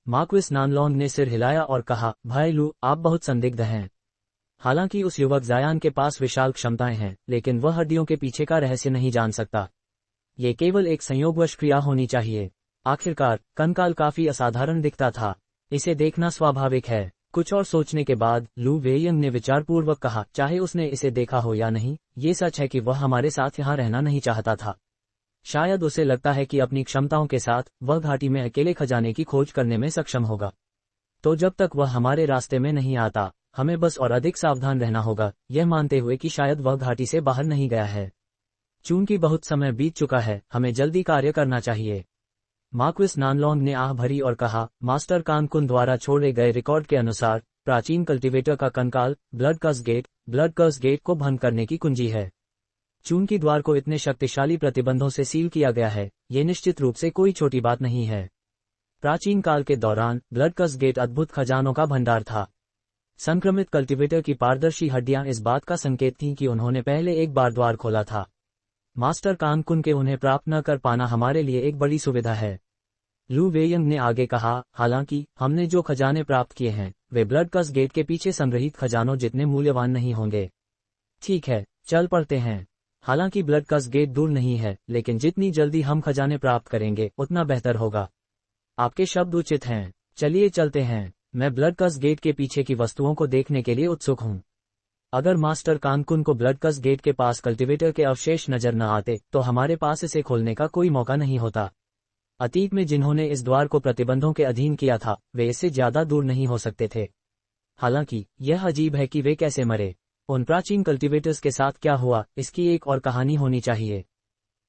मार्क्विस नानलोंग ने सिर हिलाया और कहा, भाई लू, आप बहुत संदिग्ध हैं। हालांकि उस युवक जायान के पास विशाल क्षमताएं हैं, लेकिन वह हड्डियों के पीछे का रहस्य नहीं जान सकता। ये केवल एक संयोगवश क्रिया होनी चाहिए। आखिरकार कंकाल काफी असाधारण दिखता था, इसे देखना स्वाभाविक है। कुछ और सोचने के बाद लू वेयंग ने विचारपूर्वक कहा, चाहे उसने इसे देखा हो या नहीं, ये सच है कि वह हमारे साथ यहाँ रहना नहीं चाहता था। शायद उसे लगता है कि अपनी क्षमताओं के साथ वह घाटी में अकेले खजाने की खोज करने में सक्षम होगा। तो जब तक वह हमारे रास्ते में नहीं आता, हमें बस और अधिक सावधान रहना होगा, यह मानते हुए कि शायद वह घाटी से बाहर नहीं गया है। चूंकि बहुत समय बीत चुका है, हमें जल्दी कार्य करना चाहिए। मार्क्विस नानलोंग ने आह भरी और कहा, मास्टर कानकुन द्वारा छोड़े गए रिकॉर्ड के अनुसार प्राचीन कल्टीवेटर का कंकाल ब्लड कर्स गेट को भंग करने की कुंजी है। चूंकि द्वार को इतने शक्तिशाली प्रतिबंधों से सील किया गया है, ये निश्चित रूप से कोई छोटी बात नहीं है। प्राचीन काल के दौरान ब्लड कर्स गेट अद्भुत खजानों का भंडार था। संक्रमित कल्टीवेटर की पारदर्शी हड्डियां इस बात का संकेत थीं कि उन्होंने पहले एक बार द्वार खोला था। मास्टर कानकुन के उन्हें प्राप्त न कर पाना हमारे लिए एक बड़ी सुविधा है। लू वेयंग ने आगे कहा, हालांकि हमने जो खजाने प्राप्त किए हैं, वे ब्लड कर्स गेट के पीछे संग्रहित खजानों जितने मूल्यवान नहीं होंगे। ठीक है, चल पड़ते हैं। हालांकि ब्लड कर्स गेट दूर नहीं है, लेकिन जितनी जल्दी हम खजाने प्राप्त करेंगे, उतना बेहतर होगा। आपके शब्द उचित हैं, चलिए चलते हैं। मैं ब्लड कर्स गेट के पीछे की वस्तुओं को देखने के लिए उत्सुक हूँ। अगर मास्टर कानकुन को ब्लड कर्स गेट के पास कल्टीवेटर के अवशेष नजर न आते, तो हमारे पास इसे खोलने का कोई मौका नहीं होता। अतीत में जिन्होंने इस द्वार को प्रतिबंधों के अधीन किया था, वे इससे ज्यादा दूर नहीं हो सकते थे। हालांकि यह अजीब है कि वे कैसे मरे। उन प्राचीन कल्टीवेटर्स के साथ क्या हुआ, इसकी एक और कहानी होनी चाहिए।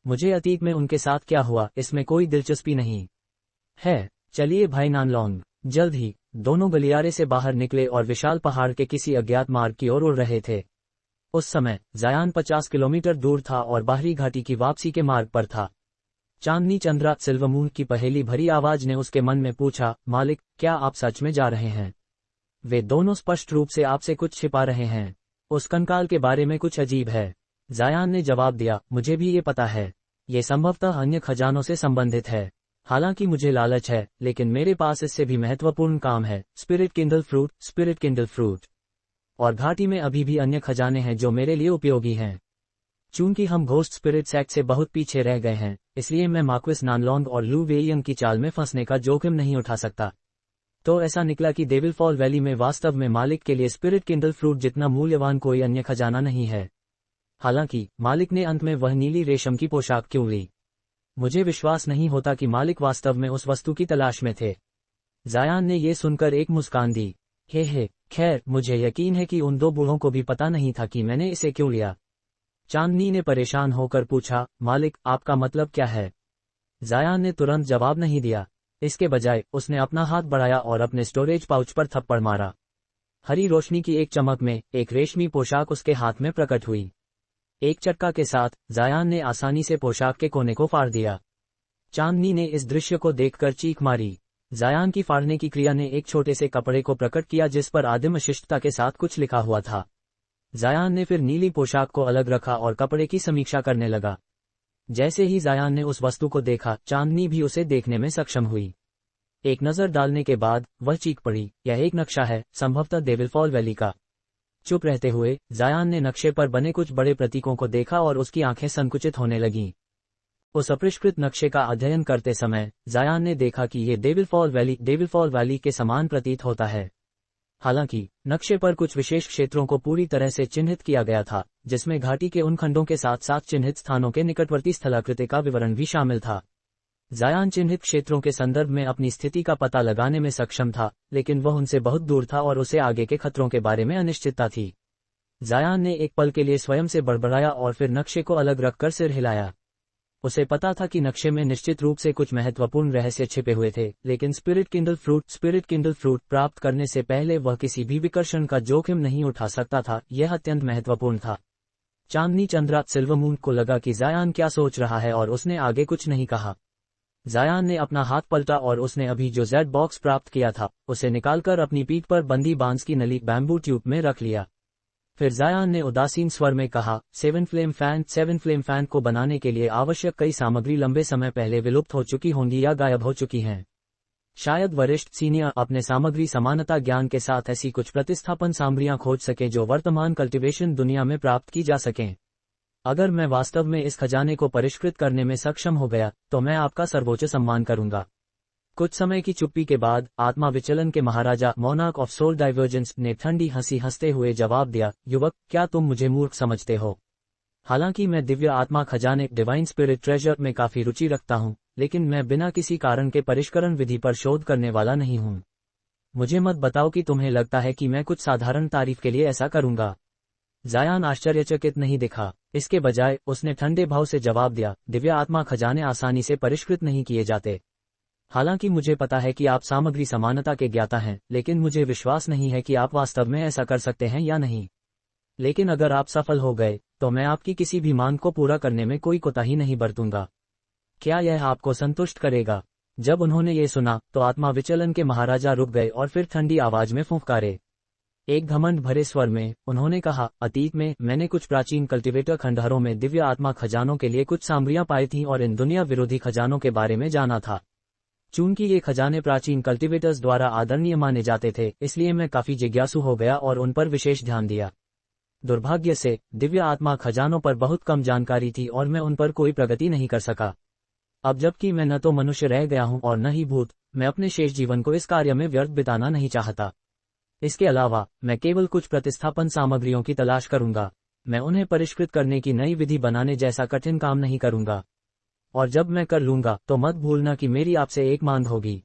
मुझे अतीत में उनके साथ क्या हुआ, इसमें कोई दिलचस्पी नहीं है। चलिए भाई नानलोंग। जल्द ही दोनों गलियारे से बाहर निकले और विशाल पहाड़ के किसी अज्ञात मार्ग की ओर उड़ रहे थे। उस समय जायान 50 किलोमीटर दूर था और बाहरी घाटी की वापसी के मार्ग पर था। चांदनी चंद्रा सिल्वमून की पहेली भरी आवाज ने उसके मन में पूछा, मालिक, क्या आप सच में जा रहे हैं? वे दोनों स्पष्ट रूप से आपसे कुछ छिपा रहे हैं। उस कंकाल के बारे में कुछ अजीब है। जायान ने जवाब दिया, मुझे भी ये पता है। ये संभवतः अन्य खजानों से संबंधित है। हालांकि मुझे लालच है, लेकिन मेरे पास इससे भी महत्वपूर्ण काम है, स्पिरिट किंडल फ्रूट। और घाटी में अभी भी अन्य खजाने हैं जो मेरे लिए उपयोगी हैं। चूंकि हम घोस्ट स्पिरिट सेक्ट से बहुत पीछे रह गए हैं, इसलिए मैं मार्क्विस नानलोंग और लू वेयंग की चाल में फंसने का जोखिम नहीं उठा सकता। तो ऐसा निकला कि डेविल फॉल वैली में वास्तव में मालिक के लिए स्पिरिट किंडल फ्रूट जितना मूल्यवान कोई अन्य खजाना नहीं है। हालांकि मालिक ने अंत में वह नीली रेशम की पोशाक क्यों ली? मुझे विश्वास नहीं होता कि मालिक वास्तव में उस वस्तु की तलाश में थे। जायान ने ये सुनकर एक मुस्कान दी। हे, खैर, मुझे यकीन है कि उन दो बूढ़ों को भी पता नहीं था कि मैंने इसे क्यों लिया। चांदनी ने परेशान होकर पूछा, मालिक, आपका मतलब क्या है? जायान ने तुरंत जवाब नहीं दिया। इसके बजाय उसने अपना हाथ बढ़ाया और अपने स्टोरेज पाउच पर थप्पड़ मारा। हरी रोशनी की एक चमक में एक रेशमी पोशाक उसके हाथ में प्रकट हुई। एक चटका के साथ जायान ने आसानी से पोशाक के कोने को फाड़ दिया। चांदनी ने इस दृश्य को देखकर चीख मारी। जायान की फाड़ने की क्रिया ने एक छोटे से कपड़े को प्रकट किया जिस पर आदिम शिष्टता के साथ कुछ लिखा हुआ था। जायान ने फिर नीली पोशाक को अलग रखा और कपड़े की समीक्षा करने लगा। जैसे ही जायान ने उस वस्तु को देखा, चांदनी भी उसे देखने में सक्षम हुई। एक नजर डालने के बाद वह चीख पड़ी, यह एक नक्शा है, संभवतः डेविल फॉल वैली का। चुप रहते हुए जायान ने नक्शे पर बने कुछ बड़े प्रतीकों को देखा और उसकी आंखें संकुचित होने लगीं। उस अपरिष्कृत नक्शे का अध्ययन करते समय जायान ने देखा कि ये डेविल फॉल वैली के समान प्रतीत होता है। हालांकि नक्शे पर कुछ विशेष क्षेत्रों को पूरी तरह से चिन्हित किया गया था, जिसमें घाटी के उन खंडों के साथ साथ चिन्हित स्थानों के निकटवर्ती स्थलाकृति का विवरण भी शामिल था। जायान चिन्हित क्षेत्रों के संदर्भ में अपनी स्थिति का पता लगाने में सक्षम था, लेकिन वह उनसे बहुत दूर था और उसे आगे के खतरों के बारे में अनिश्चितता थी। जायान ने एक पल के लिए स्वयं से बड़बड़ाया और फिर नक्शे को अलग रखकर सिर हिलाया। उसे पता था कि नक्शे में निश्चित रूप से कुछ महत्वपूर्ण रहस्य छिपे हुए थे, लेकिन स्पिरिट किंडल फ्रूट प्राप्त करने से पहले वह किसी भी विकर्षण का जोखिम नहीं उठा सकता था। यह अत्यंत महत्वपूर्ण था। चांदनी चंद्रा सिल्वमून को लगा कि जायान क्या सोच रहा है और उसने आगे कुछ नहीं कहा। जायान ने अपना हाथ पलटा और उसने अभी जो जेड बॉक्स प्राप्त किया था उसे निकालकर अपनी पीठ पर बंधी बांस की नली बैम्बू ट्यूब में रख लिया। फिर जायान ने उदासीन स्वर में कहा, 7 फ्लेम फैन को बनाने के लिए आवश्यक कई सामग्री लंबे समय पहले विलुप्त हो चुकी होंगी या गायब हो चुकी हैं। शायद वरिष्ठ सीनियर अपने सामग्री समानता ज्ञान के साथ ऐसी कुछ प्रतिस्थापन सामग्रियां खोज सकें जो वर्तमान कल्टीवेशन दुनिया में प्राप्त की जा सकें। अगर मैं वास्तव में इस खजाने को परिष्कृत करने में सक्षम हो गया तो मैं आपका सर्वोच्च सम्मान करूंगा। कुछ समय की चुप्पी के बाद आत्मा विचलन के महाराजा मोनार्क ऑफ सोल डाइवर्जेंस ने ठंडी हंसी हंसते हुए जवाब दिया, युवक, क्या तुम मुझे मूर्ख समझते हो? हालांकि मैं दिव्य आत्मा खजाने डिवाइन स्पिरिट ट्रेजर में काफी रुचि रखता हूं, लेकिन मैं बिना किसी कारण के परिष्करण विधि पर शोध करने वाला नहीं हूं। मुझे मत बताओ कि तुम्हें लगता है कि मैं कुछ साधारण तारीफ के लिए ऐसा करूंगा। जायान आश्चर्यचकित नहीं दिखा, इसके बजाय उसने ठंडे भाव से जवाब दिया, दिव्य आत्मा खजाने आसानी से परिष्कृत नहीं किए जाते। हालांकि मुझे पता है कि आप सामग्री समानता के ज्ञाता हैं, लेकिन मुझे विश्वास नहीं है कि आप वास्तव में ऐसा कर सकते हैं या नहीं। लेकिन अगर आप सफल हो गए तो मैं आपकी किसी भी मांग को पूरा करने में कोई कोताही नहीं बरतूंगा। क्या यह आपको संतुष्ट करेगा? जब उन्होंने ये सुना तो आत्मा विचलन के महाराजा रुक गए और फिर ठंडी आवाज में फुंकारे। एक घमंड भरे स्वर में उन्होंने कहा, अतीत में मैंने कुछ प्राचीन कल्टीवेटर खंडहरों में दिव्य आत्मा खजानों के लिए कुछ सामग्रियां पाई थीं और इन दुनिया विरोधी खजानों के बारे में जाना था। चूंकि ये खजाने प्राचीन कल्टीवेटर्स द्वारा आदरणीय माने जाते थे, इसलिए मैं काफी जिज्ञासु हो गया और उन पर विशेष ध्यान दिया। दुर्भाग्य से दिव्य आत्मा खजानों पर बहुत कम जानकारी थी और मैं उन पर कोई प्रगति नहीं कर सका। अब जबकि मैं न तो मनुष्य रह गया हूं और न ही भूत, मैं अपने शेष जीवन को इस कार्य में व्यर्थ बिताना नहीं चाहता। इसके अलावा मैं केवल कुछ प्रतिस्थापन सामग्रियों की तलाश करूंगा। मैं उन्हें परिष्कृत करने की नई विधि बनाने जैसा कठिन काम नहीं करूंगा। और जब मैं कर लूंगा तो मत भूलना कि मेरी आपसे एक मांग होगी।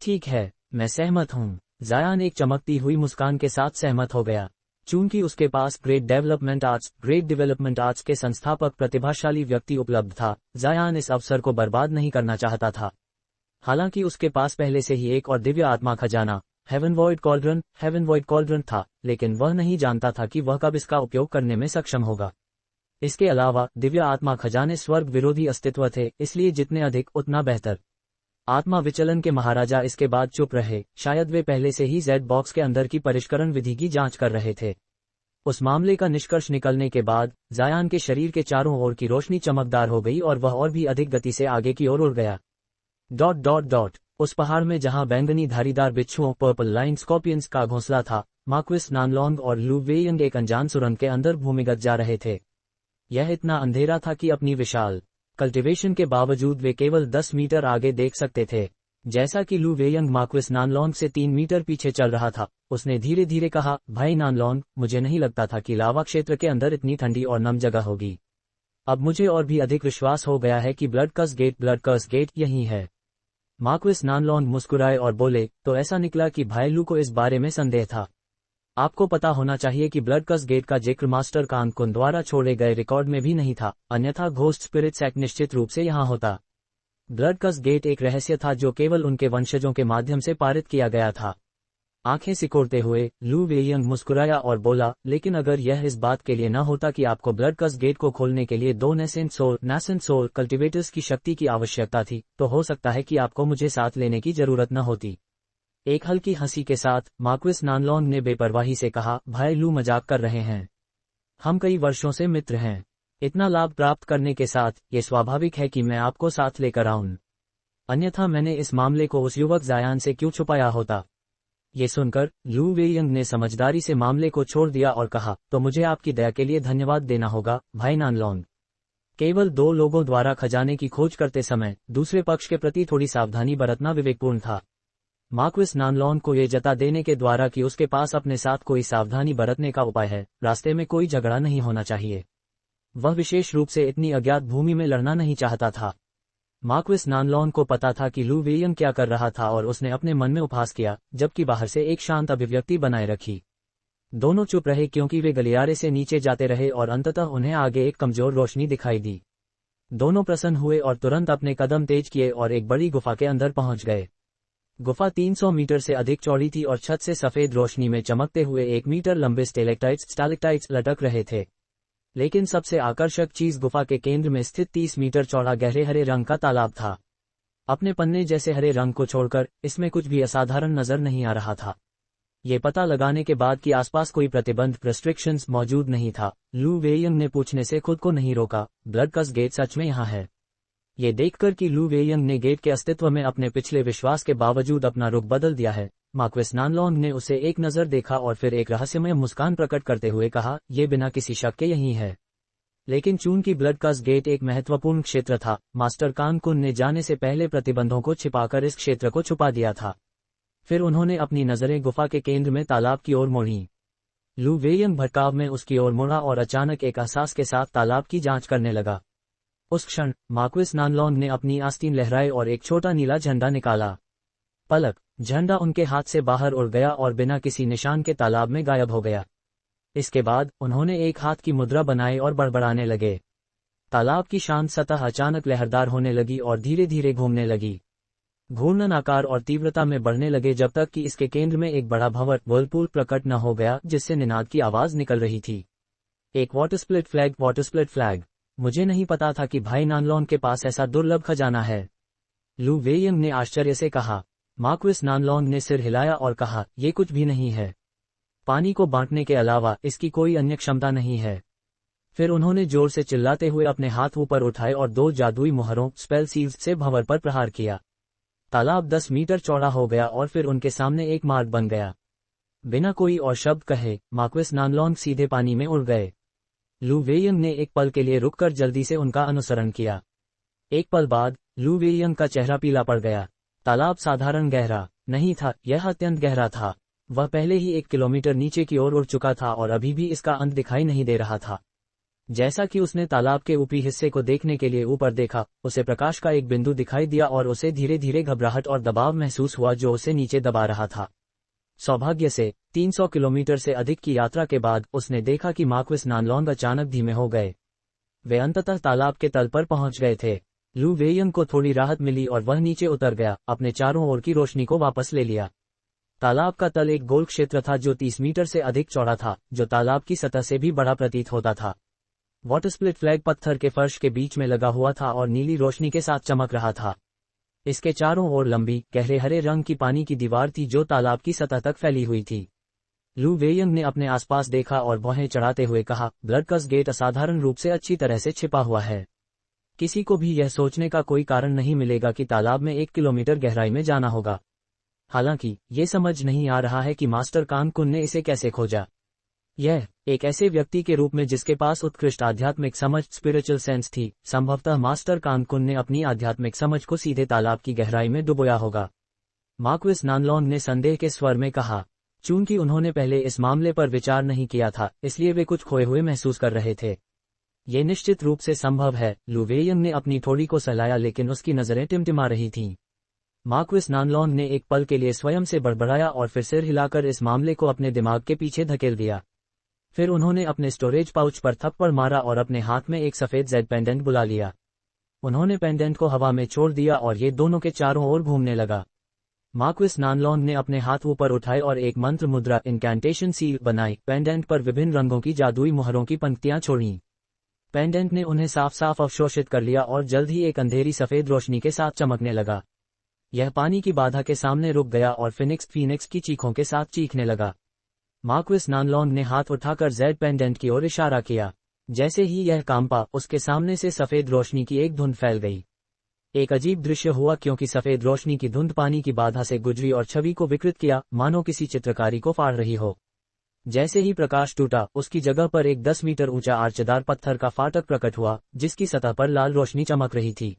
ठीक है, मैं सहमत हूं। जायान एक चमकती हुई मुस्कान के साथ सहमत हो गया। चूंकि उसके पास ग्रेट डेवलपमेंट आर्ट्स के संस्थापक प्रतिभाशाली व्यक्ति उपलब्ध था, जायान इस अवसर को बर्बाद नहीं करना चाहता था। हालांकि उसके पास पहले से ही एक और दिव्य आत्मा खजाना हेवन वॉइड कॉल्ड्रन था, लेकिन वह नहीं जानता था कि वह कब इसका उपयोग करने में सक्षम होगा। इसके अलावा दिव्य आत्मा खजाने स्वर्ग विरोधी अस्तित्व थे, इसलिए जितने अधिक उतना बेहतर। आत्मा विचलन के महाराजा इसके बाद चुप रहे। शायद वे पहले से ही जेड बॉक्स के अंदर की परिष्करण विधि की जांच कर रहे थे। उस मामले का निष्कर्ष निकलने के बाद जायान के शरीर के चारों ओर की रोशनी चमकदार हो गई और वह और भी अधिक गति से आगे की ओर उड़ गया। ... उस पहाड़ में जहां बैंगनी धारीदार बिच्छुओं पर्पल लाइन स्कॉर्पियंस का घोंसला था, मार्क्विस नानलोंग और लू वेयंग एक अनजान सुरंग के अंदर भूमिगत जा रहे थे। यह इतना अंधेरा था कि अपनी विशाल कल्टीवेशन के बावजूद वे केवल 10 मीटर आगे देख सकते थे। जैसा कि लू वेयंग मार्क्विस नानलोंग से 3 मीटर पीछे चल रहा था, उसने धीरे धीरे कहा, भाई नानलोंग, मुझे नहीं लगता था कि लावा क्षेत्र के अंदर इतनी ठंडी और नम जगह होगी। अब मुझे और भी अधिक विश्वास हो गया है कि ब्लड कर्स गेट यही है। मार्क्विस नानलोंग मुस्कुराए और बोले, तो ऐसा निकला कि भाई लू को इस बारे में संदेह था। आपको पता होना चाहिए कि ब्लड कर्स गेट का जिक्र मास्टर कांकुन द्वारा छोड़े गए रिकॉर्ड में भी नहीं था, अन्यथा घोस्ट स्पिरिट्स एक्ट निश्चित रूप से यहाँ होता। ब्लड कर्स गेट एक रहस्य था जो केवल उनके वंशजों के माध्यम से पारित किया गया था। आंखें सिकोड़ते हुए लू वेयंग मुस्कुराया और बोला, लेकिन अगर यह इस बात के लिए न होता कि आपको ब्लड कर्स गेट को खोलने के लिए 2 नासेंट सोल कल्टीवेटर्स की शक्ति की आवश्यकता थी, तो हो सकता है कि आपको मुझे साथ लेने की जरूरत न होती। एक हल्की हंसी के साथ मार्क्विस नानलोंग ने बेपरवाही से कहा, भाई लू मजाक कर रहे हैं। हम कई वर्षों से मित्र हैं। इतना लाभ प्राप्त करने के साथ ये स्वाभाविक है कि मैं आपको साथ लेकर आऊं। अन्यथा मैंने इस मामले को उस युवक जायान से क्यों छुपाया होता। ये सुनकर लू वेयंग ने समझदारी से मामले को छोड़ दिया और कहा, तो मुझे आपकी दया के लिए धन्यवाद देना होगा, भाई नानलोंग। केवल 2 लोगों द्वारा खजाने की खोज करते समय दूसरे पक्ष के प्रति थोड़ी सावधानी बरतना विवेकपूर्ण था। मार्क्विस नानलोंग को ये जता देने के द्वारा कि उसके पास अपने साथ कोई सावधानी बरतने का उपाय है, रास्ते में कोई झगड़ा नहीं होना चाहिए। वह विशेष रूप से इतनी अज्ञात भूमि में लड़ना नहीं चाहता था। मार्क्विस नानलोंग को पता था कि लू वेयंग क्या कर रहा था और उसने अपने मन में उपहास किया, जबकि बाहर से एक शांत अभिव्यक्ति बनाए रखी। दोनों चुप रहे क्योंकि वे गलियारे से नीचे जाते रहे और अंततः उन्हें आगे एक कमजोर रोशनी दिखाई दी। दोनों प्रसन्न हुए और तुरंत अपने कदम तेज किए और एक बड़ी गुफा के अंदर पहुंच गए। गुफा 300 मीटर से अधिक चौड़ी थी और छत से सफेद रोशनी में चमकते हुए 1 मीटर लंबे स्टैलेक्टाइट्स लटक रहे थे। लेकिन सबसे आकर्षक चीज गुफा के केंद्र में स्थित 30 मीटर चौड़ा गहरे हरे रंग का तालाब था। अपने पन्ने जैसे हरे रंग को छोड़कर इसमें कुछ भी असाधारण नजर नहीं आ रहा था। ये पता लगाने के बाद कि आसपास कोई प्रतिबंध रेस्ट्रिक्शंस मौजूद नहीं था, लू वेयंग ने पूछने से खुद को नहीं रोका, ब्लड कर्स गेट सच में यहाँ है? ये देखकर कि लू वेयंग ने गेट के अस्तित्व में अपने पिछले विश्वास के बावजूद अपना रुख बदल दिया है, मार्क्विस नानलोंग ने उसे एक नज़र देखा और फिर एक रहस्यमय मुस्कान प्रकट करते हुए कहा, ये बिना किसी शक के यही है। लेकिन चूंकि ब्लड कस गेट एक महत्वपूर्ण क्षेत्र था, मास्टर कान कुन ने जाने से पहले प्रतिबंधों को छिपाकर इस क्षेत्र को छुपा दिया था। फिर उन्होंने अपनी नज़रें गुफा के केंद्र में तालाब की ओर मोड़ी। लू वेयंग भटकाव में उसकी ओर मुड़ा और अचानक एक एहसास के साथ तालाब की जांच करने लगा। उस क्षण मार्क्विस नानलोंग ने अपनी आस्तीन लहराई और एक छोटा नीला झंडा निकाला। पलक, झंडा उनके हाथ से बाहर उड़ गया और बिना किसी निशान के तालाब में गायब हो गया। इसके बाद उन्होंने एक हाथ की मुद्रा बनाई और बड़बड़ाने लगे। तालाब की शांत सतह अचानक लहरदार होने लगी और धीरे धीरे घूमने लगी। घूर्णन आकार और तीव्रता में बढ़ने लगे जब तक कि इसके केंद्र में एक बड़ा भंवर व्हर्लपूल प्रकट न हो गया जिससे निनाद की आवाज निकल रही थी। एक वाटरस्प्लिट फ्लैग। मुझे नहीं पता था कि भाई नानलोंग के पास ऐसा दुर्लभ खजाना है, लू वेयंग ने आश्चर्य से कहा। मार्क्विस नानलोंग ने सिर हिलाया और कहा, ये कुछ भी नहीं है। पानी को बांटने के अलावा इसकी कोई अन्य क्षमता नहीं है। फिर उन्होंने जोर से चिल्लाते हुए अपने हाथ ऊपर उठाए और 2 जादुई मुहरों स्पेल सील्स से भंवर पर प्रहार किया। तालाब 10 मीटर चौड़ा हो गया और फिर उनके सामने एक मार्ग बन गया। बिना कोई और शब्द कहे मार्क्विस नानलोंग सीधे पानी में उड़ गए। लू वेयंग ने एक पल के लिए रुककर जल्दी से उनका अनुसरण किया। एक पल बाद लू वेयंग का चेहरा पीला पड़ गया। तालाब साधारण गहरा नहीं था, यह अत्यंत गहरा था। वह पहले ही 1 किलोमीटर नीचे की ओर उड़ चुका था और अभी भी इसका अंत दिखाई नहीं दे रहा था। जैसा कि उसने तालाब के ऊपरी हिस्से को देखने के लिए ऊपर देखा, उसे प्रकाश का एक बिंदु दिखाई दिया और उसे धीरे धीरे घबराहट और दबाव महसूस हुआ जो उसे नीचे दबा रहा था। सौभाग्य से 300 किलोमीटर से अधिक की यात्रा के बाद उसने देखा कि मार्क्विस नानलोंग अचानक धीमे हो गए। वे अंततः तालाब के तल पर पहुंच गए थे। लू वेयंग को थोड़ी राहत मिली और वह नीचे उतर गया, अपने चारों ओर की रोशनी को वापस ले लिया। तालाब का तल एक गोल क्षेत्र था जो 30 मीटर से अधिक चौड़ा था, जो तालाब की सतह से भी बड़ा प्रतीत होता था। वाटरस्प्लिट फ्लैग पत्थर के फर्श के बीच में लगा हुआ था और नीली रोशनी के साथ चमक रहा था। इसके चारों ओर लंबी गहरे हरे रंग की पानी की दीवार थी जो तालाब की सतह तक फैली हुई थी। लू वेयंग ने अपने आसपास देखा और भौहें चढ़ाते हुए कहा, ब्लड कस गेट असाधारण रूप से अच्छी तरह से छिपा हुआ है। किसी को भी यह सोचने का कोई कारण नहीं मिलेगा कि तालाब में 1 किलोमीटर गहराई में जाना होगा। हालांकि ये समझ नहीं आ रहा है कि मास्टर कान कुन ने इसे कैसे खोजा। यह एक ऐसे व्यक्ति के रूप में जिसके पास उत्कृष्ट आध्यात्मिक समझ स्पिरिचुअल सेंस थी, संभवतः मास्टर कान कुन ने अपनी आध्यात्मिक समझ को सीधे तालाब की गहराई में डुबोया होगा। मार्क्विस नानलोंग ने संदेह के स्वर में कहा। चूंकि उन्होंने पहले इस मामले पर विचार नहीं किया था, इसलिए वे कुछ खोए हुए महसूस कर रहे थे। ये निश्चित रूप से संभव है, लू वेयंग ने अपनी ठोड़ी को सहलाया लेकिन उसकी नजरें टिमटिमा रही थीं। मार्क्विस नानलोंग ने एक पल के लिए स्वयं से बड़बड़ाया और फिर सिर हिलाकर इस मामले को अपने दिमाग के पीछे धकेल दिया। फिर उन्होंने अपने स्टोरेज पाउच पर थप्पड़ मारा और अपने हाथ में एक सफेद जेड पेंडेंट बुला लिया। उन्होंने पेंडेंट को हवा में छोड़ दिया और ये दोनों के चारों ओर घूमने लगा। मार्क्विस नानलोंग ने अपने हाथ ऊपर उठाए और एक मंत्र मुद्रा इनकैंटेशन सील बनाई। पेंडेंट पर विभिन्न रंगों की जादुई मुहरों की पंक्तियां छोड़ीं। पेंडेंट ने उन्हें साफ साफ अवशोषित कर लिया और जल्द ही एक अंधेरी सफेद रोशनी के साथ चमकने लगा। यह पानी की बाधा के सामने रुक गया और फीनिक्स की चीखों के साथ चीखने लगा। मार्क्विस नानलोंग ने हाथ उठाकर जेड पेंडेंट की ओर इशारा किया। जैसे ही यह कांपा, उसके सामने से सफेद रोशनी की एक धुंध फैल गई। एक अजीब दृश्य हुआ क्योंकि सफेद रोशनी की धुंध पानी की बाधा से गुजरी और छवि को विकृत किया, मानो किसी चित्रकारी को फाड़ रही हो। जैसे ही प्रकाश टूटा, उसकी जगह पर एक 10 मीटर ऊंचा आर्चदार पत्थर का फाटक प्रकट हुआ, जिसकी सतह पर लाल रोशनी चमक रही थी।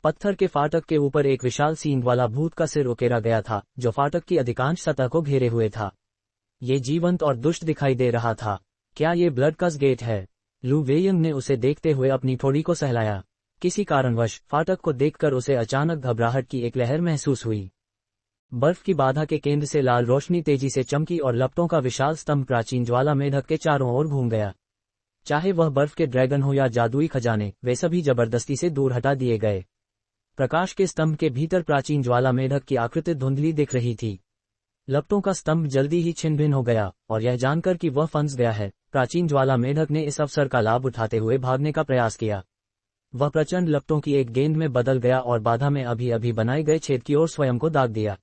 पत्थर के फाटक के ऊपर एक विशाल सींग वाला भूत का सिर उकेरा गया था, जो फाटक की अधिकांश सतह को घेरे हुए था। ये जीवंत और दुष्ट दिखाई दे रहा था। क्या ये ब्लड कस गेट है? लू वेयंग ने उसे देखते हुए अपनी ठोड़ी को सहलाया। किसी कारणवश फाटक को देखकर उसे अचानक घबराहट की एक लहर महसूस हुई। बर्फ की बाधा के केंद्र से लाल रोशनी तेजी से चमकी और लपटों का विशाल स्तंभ प्राचीन ज्वाला मेढक के चारों ओर घूम गया। चाहे वह बर्फ के ड्रैगन हो या जादुई खजाने, वे सभी जबरदस्ती से दूर हटा दिए गए। प्रकाश के स्तंभ के भीतर प्राचीन ज्वाला मेढक की आकृति धुंधली दिख रही थी। लपटों का स्तंभ जल्दी ही छिन्न भिन्न हो गया और यह जानकर कि वह फंस गया है, प्राचीन ज्वाला मेढक ने इस अवसर का लाभ उठाते हुए भागने का प्रयास किया। वह प्रचंड लपटों की एक गेंद में बदल गया और बाधा में अभी अभी बनाए गए छेद की ओर स्वयं को दाग दिया।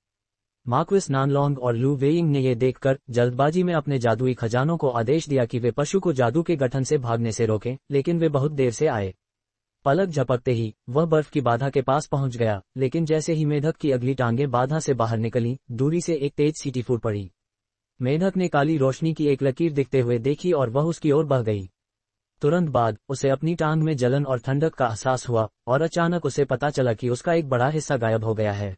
मार्क्विस नानलोंग और लू वेयिंग ने यह देखकर जल्दबाजी में अपने जादुई खजानों को आदेश दिया कि वे पशु को जादू के गठन से भागने से रोकें, लेकिन वे बहुत देर से आए। पलक झपकते ही वह बर्फ की बाधा के पास पहुंच गया, लेकिन जैसे ही मेढक की अगली टांगें बाधा से बाहर निकली, दूरी से एक तेज सीटी फूट पड़ी। मेढक ने काली रोशनी की एक लकीर दिखते हुए देखी और वह उसकी ओर बह गई। तुरंत बाद उसे अपनी टांग में जलन और ठंडक का एहसास हुआ और अचानक उसे पता चला कि उसका एक बड़ा हिस्सा गायब हो गया है।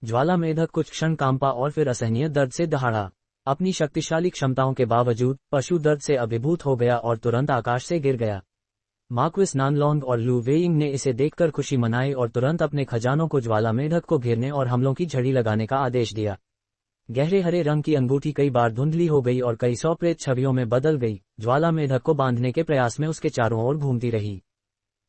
ज्वाला मेढक कुछ क्षण कांपा और फिर असहनीय दर्द से दहाड़ा। अपनी शक्तिशाली क्षमताओं के बावजूद पशु दर्द से अभिभूत हो गया और तुरंत आकाश से गिर गया। मार्क्विस नानलोंग और लू वेइंग ने इसे देखकर खुशी मनाई और तुरंत अपने खजानों को ज्वाला मेढक को घेरने और हमलों की झड़ी लगाने का आदेश दिया। गहरे हरे रंग की अंगूठी कई बार धुंधली हो गई और कई सौ प्रेत छवियों में बदल गई। ज्वाला मेढक को बांधने के प्रयास में उसके चारों ओर घूमती रही।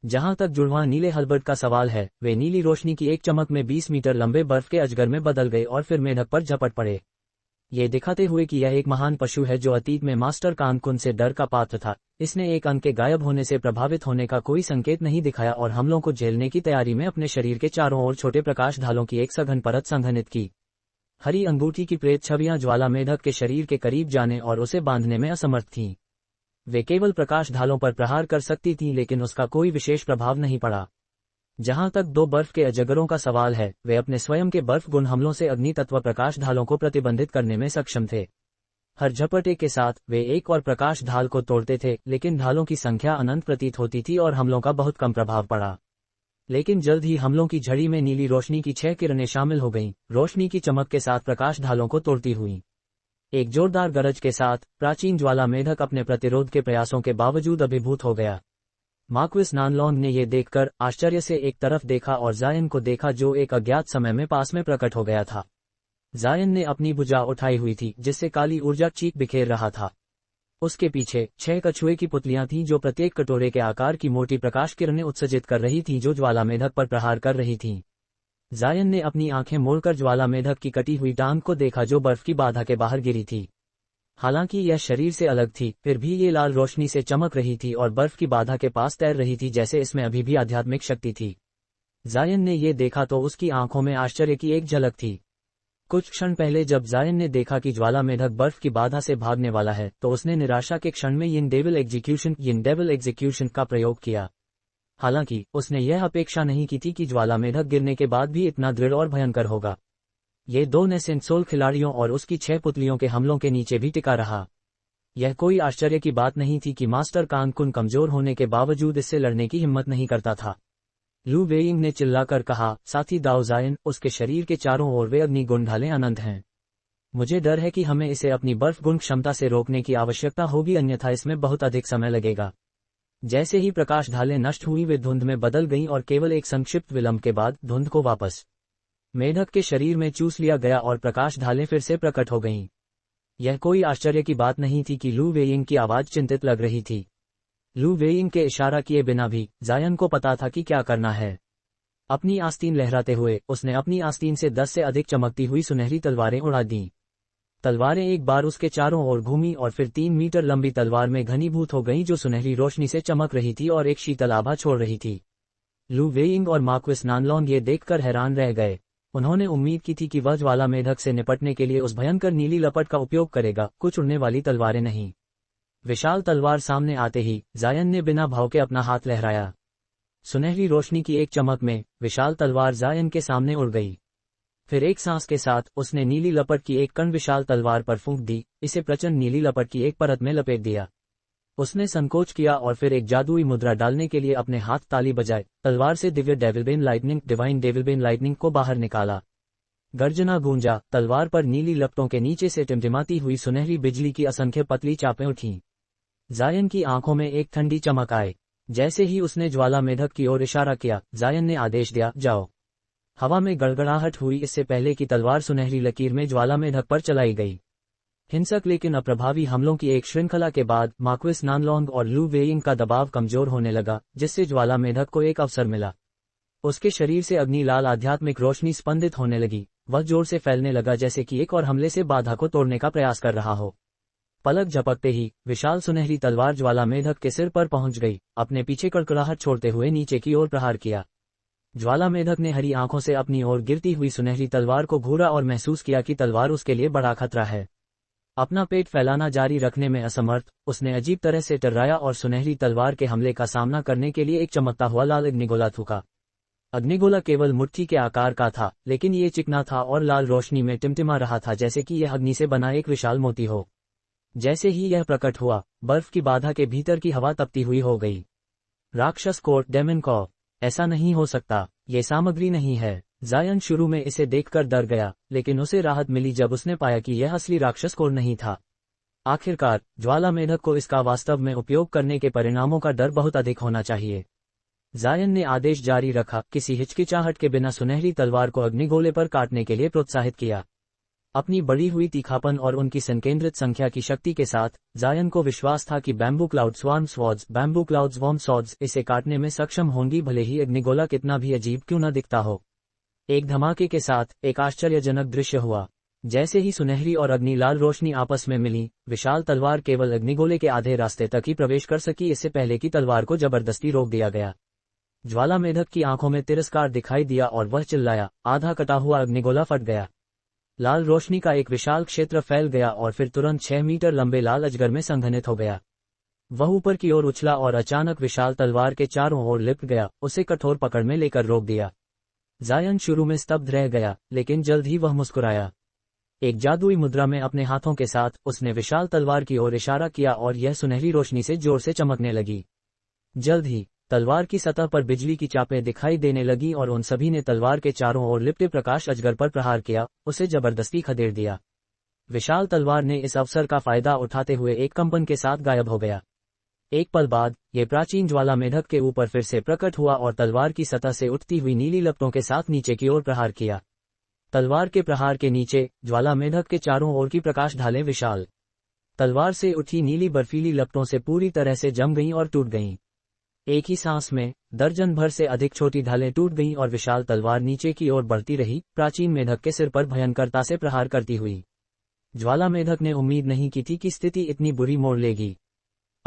जहां तक जुड़वां नीले हल्बर्ट का सवाल है, वे नीली रोशनी की एक चमक में 20 मीटर लंबे बर्फ के अजगर में बदल गए और फिर मेढक पर झपट पड़े, ये दिखाते हुए कि यह एक महान पशु है जो अतीत में मास्टर कानकुन से डर का पात्र था। इसने एक अंग के गायब होने से प्रभावित होने का कोई संकेत नहीं दिखाया और हमलों को झेलने की तैयारी में अपने शरीर के चारों ओर छोटे प्रकाश ढालों की एक सघन परत संघनित की। हरी अंगूठी की प्रेत छवियां ज्वाला मेढक के शरीर के करीब जाने और उसे बांधने में असमर्थ थीं। वे केवल प्रकाश ढालों पर प्रहार कर सकती थीं, लेकिन उसका कोई विशेष प्रभाव नहीं पड़ा। जहां तक दो बर्फ के अजगरों का सवाल है, वे अपने स्वयं के बर्फ गुण हमलों से अग्नि तत्व प्रकाश ढालों को प्रतिबंधित करने में सक्षम थे। हर झपटे के साथ वे एक और प्रकाश ढाल को तोड़ते थे, लेकिन ढालों की संख्या अनंत प्रतीत होती थी और हमलों का बहुत कम प्रभाव पड़ा। लेकिन जल्द ही हमलों की झड़ी में नीली रोशनी की 6 किरणें शामिल हो गईं, रोशनी की चमक के साथ प्रकाश ढालों को तोड़ती हुई। एक जोरदार गरज के साथ प्राचीन ज्वाला मेढक अपने प्रतिरोध के प्रयासों के बावजूद अभिभूत हो गया। मार्क्विस नानलोंग ने यह देखकर आश्चर्य से एक तरफ देखा और जायन को देखा जो एक अज्ञात समय में पास में प्रकट हो गया था। जायन ने अपनी भुजा उठाई हुई थी जिससे काली ऊर्जा चीख बिखेर रहा था। उसके पीछे 6 कछुए की पुतलियां थीं जो प्रत्येक कटोरे के आकार की मोटी प्रकाश किरणें उत्सर्जित कर रही थीं जो ज्वाला मेढक पर प्रहार कर रही थीं। जायन ने अपनी आंखें मोड़कर ज्वाला मेढक की कटी हुई टांग को देखा जो बर्फ की बाधा के बाहर गिरी थी। हालांकि यह शरीर से अलग थी, फिर भी ये लाल रोशनी से चमक रही थी और बर्फ की बाधा के पास तैर रही थी, जैसे इसमें अभी भी आध्यात्मिक शक्ति थी। जायन ने ये देखा तो उसकी आंखों में आश्चर्य की एक झलक थी। कुछ क्षण पहले जब जायन ने देखा कि ज्वाला मेढक बर्फ की बाधा से भागने वाला है, तो उसने निराशा के क्षण में यिन डेविल एग्जीक्यूशन का प्रयोग किया। हालांकि उसने यह अपेक्षा नहीं की थी कि ज्वाला मेढक गिरने के बाद भी इतना दृढ़ और भयंकर होगा। ये 2 नेसेंट सोल खिलाड़ियों और उसकी 6 पुतलियों के हमलों के नीचे भी टिका रहा। यह कोई आश्चर्य की बात नहीं थी कि मास्टर कानकुन कमजोर होने के बावजूद इससे लड़ने की हिम्मत नहीं करता था। लू वेइंग ने चिल्लाकर कहा, साथी दाओ जायन, उसके शरीर के चारों ओर वे अग्नि गुण ढालें अनंत हैं। मुझे डर है कि हमें इसे अपनी बर्फ गुण क्षमता से रोकने की आवश्यकता होगी, अन्यथा इसमें बहुत अधिक समय लगेगा। जैसे ही प्रकाश ढालें नष्ट हुई वे धुंध में बदल गईं और केवल एक संक्षिप्त विलंब के बाद धुंध को वापस मेढक के शरीर में चूस लिया गया और प्रकाश ढालें फिर से प्रकट हो गईं। यह कोई आश्चर्य की बात नहीं थी कि लू वेइंग की आवाज चिंतित लग रही थी। लू वेइंग के इशारा किए बिना भी जायन को पता था कि क्या करना है। अपनी आस्तीन लहराते हुए उसने अपनी आस्तीन से 10 से अधिक चमकती हुई सुनहरी तलवारें उड़ा दीं। तलवारें एक बार उसके चारों ओर घूमी और फिर 3 मीटर लंबी तलवार में घनीभूत हो गईं जो सुनहरी रोशनी से चमक रही थी और एक शीतल आभा छोड़ रही थी। लू वेइंग और मार्क्विस नानलोंग ये देखकर हैरान रह गए। उन्होंने उम्मीद की थी कि वह ज्वाला मेढक से निपटने के लिए उस भयंकर नीली लपट का उपयोग करेगा, कुछ उड़ने वाली तलवारें नहीं। विशाल तलवार सामने आते ही जायन ने बिना भाव के अपना हाथ लहराया। सुनहरी रोशनी की एक चमक में विशाल तलवार जायन के सामने उड़ गई। फिर एक सांस के साथ उसने नीली लपट की एक कण विशाल तलवार पर फूंक दी, इसे प्रचंड नीली लपट की एक परत में लपेट दिया। उसने संकोच किया और फिर एक जादुई मुद्रा डालने के लिए अपने हाथ ताली बजाए, तलवार से दिव्य डिवाइन डेविलबेन लाइटनिंग को बाहर निकाला। गर्जना गूंजा, तलवार पर नीली लपटों के नीचे से टिमटिमाती हुई सुनहरी बिजली की असंख्य पतली चापें उठीं। जायन की आंखों में एक ठंडी चमक आए। जैसे ही उसने ज्वाला मेढक की ओर इशारा किया, जायन ने आदेश दिया, जाओ। हवा में गड़गड़ाहट हुई, इससे पहले कि तलवार सुनहरी लकीर में ज्वाला मेढक पर चलाई गई। हिंसक लेकिन अप्रभावी हमलों की एक श्रृंखला के बाद मार्क्विस नानलोंग और लू वेइंग का दबाव कमजोर होने लगा, जिससे ज्वाला मेढक को एक अवसर मिला। उसके शरीर से अग्नि लाल आध्यात्मिक रोशनी स्पंदित होने लगी। वह जोर से फैलने लगा जैसे कि एक और हमले से बाधा को तोड़ने का प्रयास कर रहा हो। पलक झपकते ही विशाल सुनहरी तलवार ज्वाला मेढक के सिर पर पहुंच गई, अपने पीछे कड़कड़ाहट छोड़ते हुए नीचे की ओर प्रहार किया। ज्वाला मेढक ने हरी आंखों से अपनी ओर गिरती हुई सुनहरी तलवार को घूरा और महसूस किया कि तलवार उसके लिए बड़ा खतरा है। अपना पेट फैलाना जारी रखने में असमर्थ, उसने अजीब तरह से टर्राया और सुनहरी तलवार के हमले का सामना करने के लिए एक चमकता हुआ लाल अग्निगोला थूका। अग्निगोला केवल मुट्ठी के आकार का था, लेकिन ये चिकना था और लाल रोशनी में टिमटिमा रहा था, जैसे कि यह अग्नि से बना एक विशाल मोती हो। जैसे ही यह प्रकट हुआ, बर्फ की बाधा के भीतर की हवा तपती हुई हो गई। राक्षस कोर्ट डेमन कॉ, ऐसा नहीं हो सकता, ये सामग्री नहीं है। जायन शुरू में इसे देखकर डर गया, लेकिन उसे राहत मिली जब उसने पाया कि यह असली राक्षस कोर नहीं था। आखिरकार ज्वाला मेढक को इसका वास्तव में उपयोग करने के परिणामों का डर बहुत अधिक होना चाहिए। जायन ने आदेश जारी रखा, किसी हिचकिचाहट के बिना सुनहरी तलवार को अग्निगोले पर काटने के लिए प्रोत्साहित किया। अपनी बढ़ी हुई तीखापन और उनकी संकेंद्रित संख्या की शक्ति के साथ जायन को विश्वास था कि बैम्बू क्लाउड स्वार्म स्वॉर्ड्स इसे काटने में सक्षम होंगी, भले ही अग्निगोला कितना भी अजीब क्यों न दिखता हो। एक धमाके के साथ एक आश्चर्यजनक दृश्य हुआ। जैसे ही सुनहरी और अग्नि लाल रोशनी आपस में मिली, विशाल तलवार केवल अग्निगोले के आधे रास्ते तक ही प्रवेश कर सकी, इससे पहले कि तलवार को जबरदस्ती रोक दिया गया। ज्वाला मेढक की आंखों में तिरस्कार दिखाई दिया और वह चिल्लाया, आधा कटा हुआ अग्निगोला फट गया। लाल रोशनी का एक विशाल क्षेत्र फैल गया और फिर तुरंत 6 मीटर लंबे लाल अजगर में संघनित हो गया। वह ऊपर की ओर उछला और अचानक विशाल तलवार के चारों ओर लिपट गया, उसे कठोर पकड़ में लेकर रोक दिया। जायन शुरू में स्तब्ध रह गया, लेकिन जल्द ही वह मुस्कुराया। एक जादुई मुद्रा में अपने हाथों के साथ उसने विशाल तलवार की ओर इशारा किया और यह सुनहरी रोशनी से जोर से चमकने लगी। जल्द ही तलवार की सतह पर बिजली की चापें दिखाई देने लगी और उन सभी ने तलवार के चारों ओर लिपटे प्रकाश अजगर पर प्रहार किया, उसे जबरदस्ती खदेड़ दिया। विशाल तलवार ने इस अवसर का फायदा उठाते हुए एक कंपन के साथ गायब हो गया। एक पल बाद ये प्राचीन ज्वाला मेढक के ऊपर फिर से प्रकट हुआ और तलवार की सतह से उठती हुई नीली लपटों के साथ नीचे की ओर प्रहार किया। तलवार के प्रहार के नीचे ज्वाला मेढक के चारों ओर की प्रकाश ढालें विशाल तलवार से उठी नीली बर्फीली लपटों से पूरी तरह से जम गईं और टूट गईं। एक ही सांस में दर्जन भर से अधिक छोटी ढालें टूट गईं और विशाल तलवार नीचे की ओर बढ़ती रही, प्राचीन मेढक के सिर पर भयंकरता से प्रहार करती हुई। ज्वाला मेढक ने उम्मीद नहीं की थी कि स्थिति इतनी बुरी मोड़ लेगी।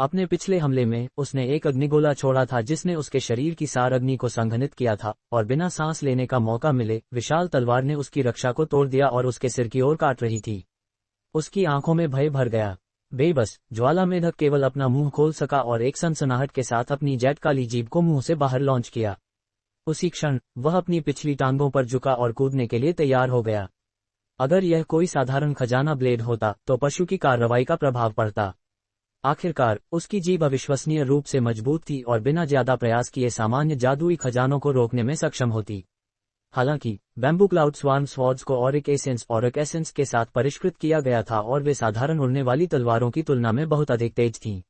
अपने पिछले हमले में उसने एक अग्निगोला छोड़ा था जिसने उसके शरीर की सार अग्नि को संघनित किया था, और बिना सांस लेने का मौका मिले विशाल तलवार ने उसकी रक्षा को तोड़ दिया और उसके सिर की ओर काट रही थी। उसकी आंखों में भय भर गया। बेबस ज्वाला मेढक केवल अपना मुंह खोल सका और एक सनसनाहट के साथ अपनी जेट काली जीभ को मुंह से बाहर लॉन्च किया। उसी क्षण वह अपनी पिछली टांगों पर झुका और कूदने के लिए तैयार हो गया। अगर यह कोई साधारण खजाना ब्लेड होता तो पशु की कार्रवाई का प्रभाव पड़ता। आखिरकार उसकी जीभ अविश्वसनीय रूप से मजबूत थी और बिना ज्यादा प्रयास किए सामान्य जादुई खजानों को रोकने में सक्षम होती। हालांकि बैम्बू क्लाउड स्वार्म स्वॉर्ड्स को ऑरिक एसेंस के साथ परिष्कृत किया गया था और वे साधारण उड़ने वाली तलवारों की तुलना में बहुत अधिक तेज थीं।